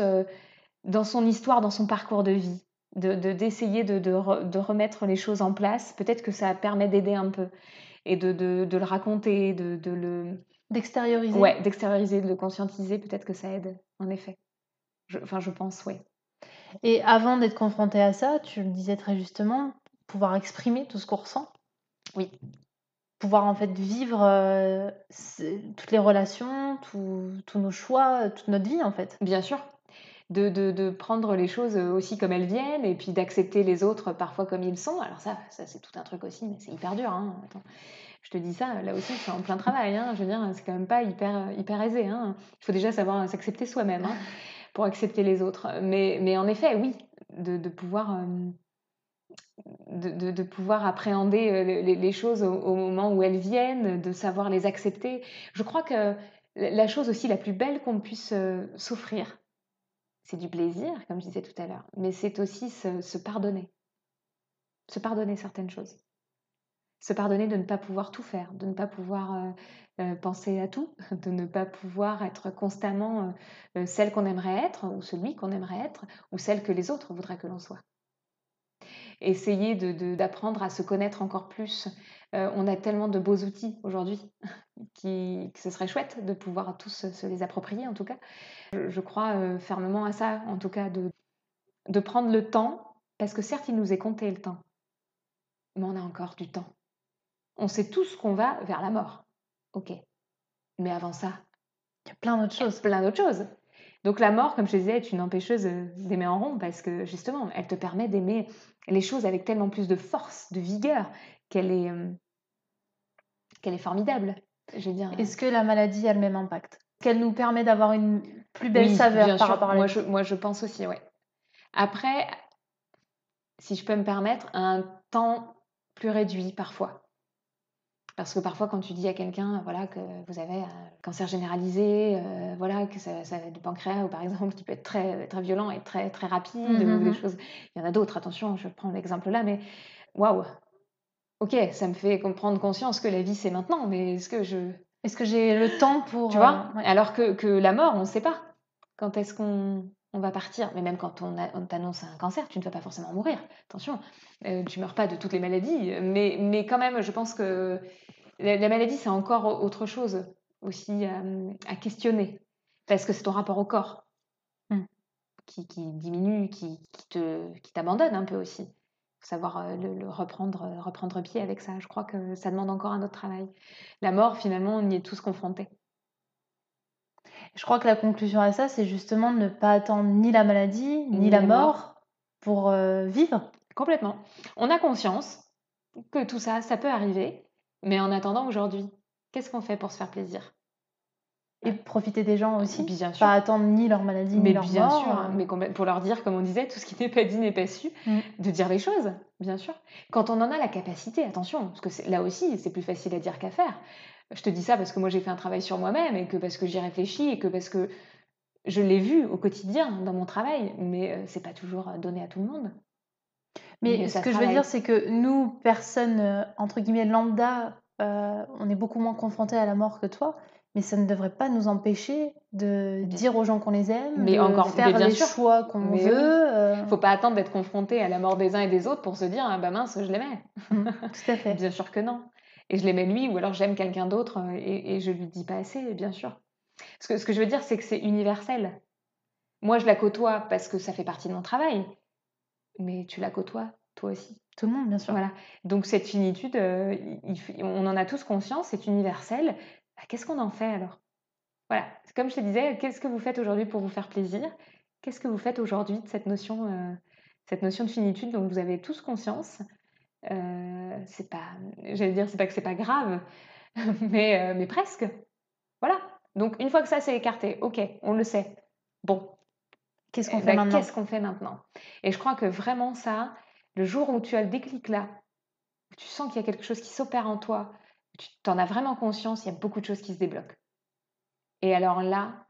dans son histoire, dans son parcours de vie, d'essayer de remettre les choses en place. Peut-être que ça permet d'aider un peu et de le raconter, D'extérioriser. ouais, d'extérioriser, de le conscientiser. Peut-être que ça aide, en effet. Je pense, oui. Et avant d'être confronté à ça, tu le disais très justement, pouvoir exprimer tout ce qu'on ressent. Oui. Pouvoir en fait vivre toutes les relations, tous nos choix, toute notre vie en fait. Bien sûr. De prendre les choses aussi comme elles viennent et puis d'accepter les autres parfois comme ils sont. Alors ça c'est tout un truc aussi, mais c'est hyper dur. Hein. Attends, je te dis ça, là aussi c'est en plein travail. Hein. Je veux dire, c'est quand même pas hyper aisé. Hein. Il faut déjà savoir s'accepter soi-même pour accepter les autres. Mais en effet, oui, de pouvoir... de pouvoir appréhender les choses au moment où elles viennent, de savoir les accepter. Je crois que la chose aussi la plus belle qu'on puisse s'offrir, c'est du plaisir, comme je disais tout à l'heure, mais c'est aussi se pardonner. Se pardonner certaines choses. Se pardonner de ne pas pouvoir tout faire, de ne pas pouvoir penser à tout, de ne pas pouvoir être constamment celle qu'on aimerait être, ou celui qu'on aimerait être, ou celle que les autres voudraient que l'on soit. Essayer d'apprendre à se connaître encore plus. On a tellement de beaux outils aujourd'hui que ce serait chouette de pouvoir tous se les approprier en tout cas. Je crois fermement à ça, en tout cas, de prendre le temps, parce que certes, il nous est compté le temps, mais on a encore du temps. On sait tous qu'on va vers la mort. Ok. Mais avant ça, Il y a plein d'autres choses. plein d'autres choses. Donc la mort, comme je disais, est une empêcheuse d'aimer en rond parce que justement, elle te permet d'aimer les choses avec tellement plus de force, de vigueur, qu'elle est formidable. Je veux dire. Est-ce que la maladie a le même impact? Qu'elle nous permet d'avoir une plus belle saveur bien par sûr. rapport à la vie. Moi, je pense aussi, ouais. Après, si je peux me permettre, un temps plus réduit parfois. Parce que parfois, quand tu dis à quelqu'un voilà, que vous avez un cancer généralisé, voilà, que ça du pancréas, ou par exemple, qui peut être très, très violent et très, très rapide, ou des choses. Il y en a d'autres, attention, je prends l'exemple là, mais waouh! Ok, ça me fait prendre conscience que la vie c'est maintenant, mais est-ce que j'ai le temps pour. Tu vois? Ouais. Alors que la mort, on ne sait pas. Quand est-ce qu'on va partir? Mais même quand on t'annonce un cancer, tu ne vas pas forcément mourir. Attention, tu meurs pas de toutes les maladies, mais quand même, je pense que la maladie, c'est encore autre chose aussi à questionner. Parce que c'est ton rapport au corps qui diminue, qui t'abandonne un peu aussi. Il faut savoir reprendre pied avec ça. Je crois que ça demande encore un autre travail. La mort, finalement, on y est tous confrontés. Je crois que la conclusion à ça, c'est justement de ne pas attendre ni la maladie, ni la mort pour vivre. Complètement. On a conscience que tout ça, ça peut arriver, mais en attendant aujourd'hui, qu'est-ce qu'on fait pour se faire plaisir? Et profiter des gens aussi. Bien sûr. Pas attendre ni leur maladie, Mais ni leur bien mort. sûr, mais pour leur dire, comme on disait, tout ce qui n'est pas dit n'est pas su, de dire les choses, bien sûr. Quand on en a la capacité, attention, parce que là aussi, c'est plus facile à dire qu'à faire. Je te dis ça parce que moi, j'ai fait un travail sur moi-même et que parce que j'y réfléchis et que parce que je l'ai vu au quotidien dans mon travail, mais c'est pas toujours donné à tout le monde. Mais ce que je veux dire, c'est que nous, personnes, entre guillemets, lambda, on est beaucoup moins confrontés à la mort que toi, mais ça ne devrait pas nous empêcher de dire aux gens qu'on les aime, de faire les choix qu'on veut. Il ne faut pas attendre d'être confronté à la mort des uns et des autres pour se dire « Ah bah mince, je l'aimais ». Tout à fait. Bien sûr que non. Et je l'aimais lui, ou alors j'aime quelqu'un d'autre et je ne lui dis pas assez, bien sûr. Ce que je veux dire, c'est que c'est universel. Moi, je la côtoie parce que ça fait partie de mon travail, mais tu la côtoies, toi aussi. Tout le monde, bien sûr. Voilà. Donc cette finitude, on en a tous conscience, c'est universel. Bah, qu'est-ce qu'on en fait alors? Voilà. Comme je te disais, qu'est-ce que vous faites aujourd'hui pour vous faire plaisir? Qu'est-ce que vous faites aujourd'hui de cette notion de finitude dont vous avez tous conscience? C'est pas j'allais dire, c'est pas que c'est pas grave, mais presque. Voilà. Donc une fois que ça c'est écarté, OK, on le sait. Bon, Qu'est-ce qu'on fait bah, maintenant? qu'est-ce qu'on fait maintenant? Et je crois que vraiment ça, le jour où tu as le déclic là, où tu sens qu'il y a quelque chose qui s'opère en toi, tu en as vraiment conscience, il y a beaucoup de choses qui se débloquent. Et alors là,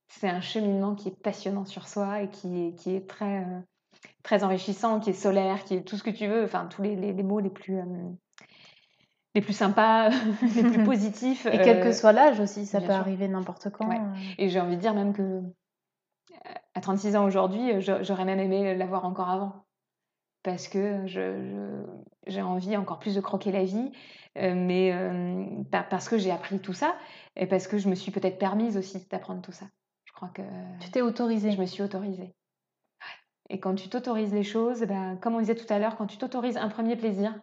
c'est un cheminement qui est passionnant sur soi et qui est très, très enrichissant, qui est solaire, qui est tout ce que tu veux, enfin tous les mots les plus sympas, les plus positifs. Et quel que soit l'âge aussi, ça Bien peut sûr. arriver n'importe quand. Ouais. Et j'ai envie de dire même que à 36 ans aujourd'hui, j'aurais même aimé l'avoir encore avant. Parce que j'ai envie encore plus de croquer la vie, mais parce que j'ai appris tout ça et parce que je me suis peut-être permise aussi d'apprendre tout ça. Je crois que Tu t'es je autorisée. me suis autorisée. Et quand tu t'autorises les choses, ben, comme on disait tout à l'heure, quand tu t'autorises un premier plaisir,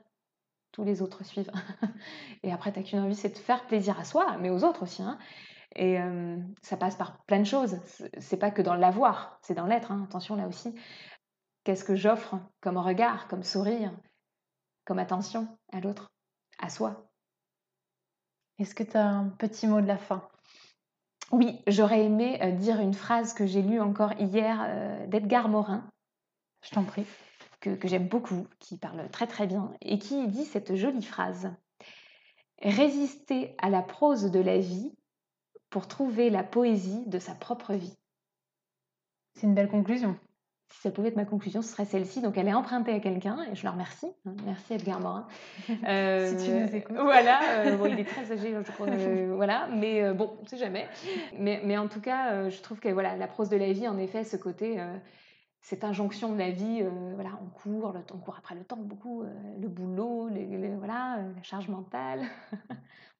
tous les autres suivent. Et après, tu n'as qu'une envie, c'est de faire plaisir à soi, mais aux autres aussi, hein. Et ça passe par plein de choses. C'est pas que dans l'avoir, c'est dans l'être, hein, attention là aussi. Qu'est-ce que j'offre comme regard, comme sourire, comme attention à l'autre, à soi? Est-ce que tu as un petit mot de la fin? Oui, j'aurais aimé dire une phrase que j'ai lue encore hier d'Edgar Morin, Je t'en prie. que j'aime beaucoup, qui parle très très bien, et qui dit cette jolie phrase: résister à la prose de la vie pour trouver la poésie de sa propre vie. C'est une belle conclusion. Si ça pouvait être ma conclusion, ce serait celle-ci. Donc, elle est empruntée à quelqu'un et je le remercie. Merci Edgar Morin. Si tu nous écoutes. Voilà, bon, il est très âgé, je crois. Voilà, mais bon, on ne sait jamais. Mais en tout cas, je trouve que voilà, la prose de la vie, en effet, ce côté, cette injonction de la vie, voilà, on court après le temps beaucoup, le boulot, voilà, la charge mentale.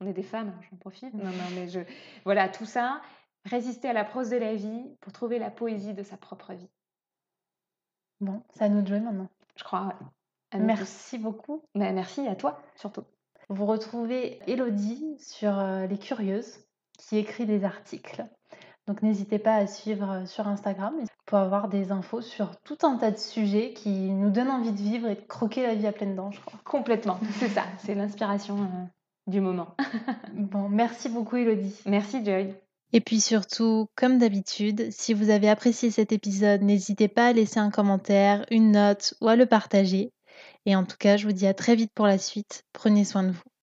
On est des femmes, j'en profite. Non, non, mais voilà, tout ça, résister à la prose de la vie pour trouver la poésie de sa propre vie. Bon, c'est à nous de jouer maintenant. Je crois, ouais. À nous tous. Merci beaucoup. Mais merci à toi, surtout. Vous retrouvez Élodie sur Les Curieuses, qui écrit des articles. Donc n'hésitez pas à suivre sur Instagram pour avoir des infos sur tout un tas de sujets qui nous donnent envie de vivre et de croquer la vie à pleines dents, je crois. Complètement, c'est ça, c'est l'inspiration du moment. Bon, merci beaucoup Élodie. Merci Joy. Et puis surtout, comme d'habitude, si vous avez apprécié cet épisode, n'hésitez pas à laisser un commentaire, une note ou à le partager. Et en tout cas, je vous dis à très vite pour la suite. Prenez soin de vous.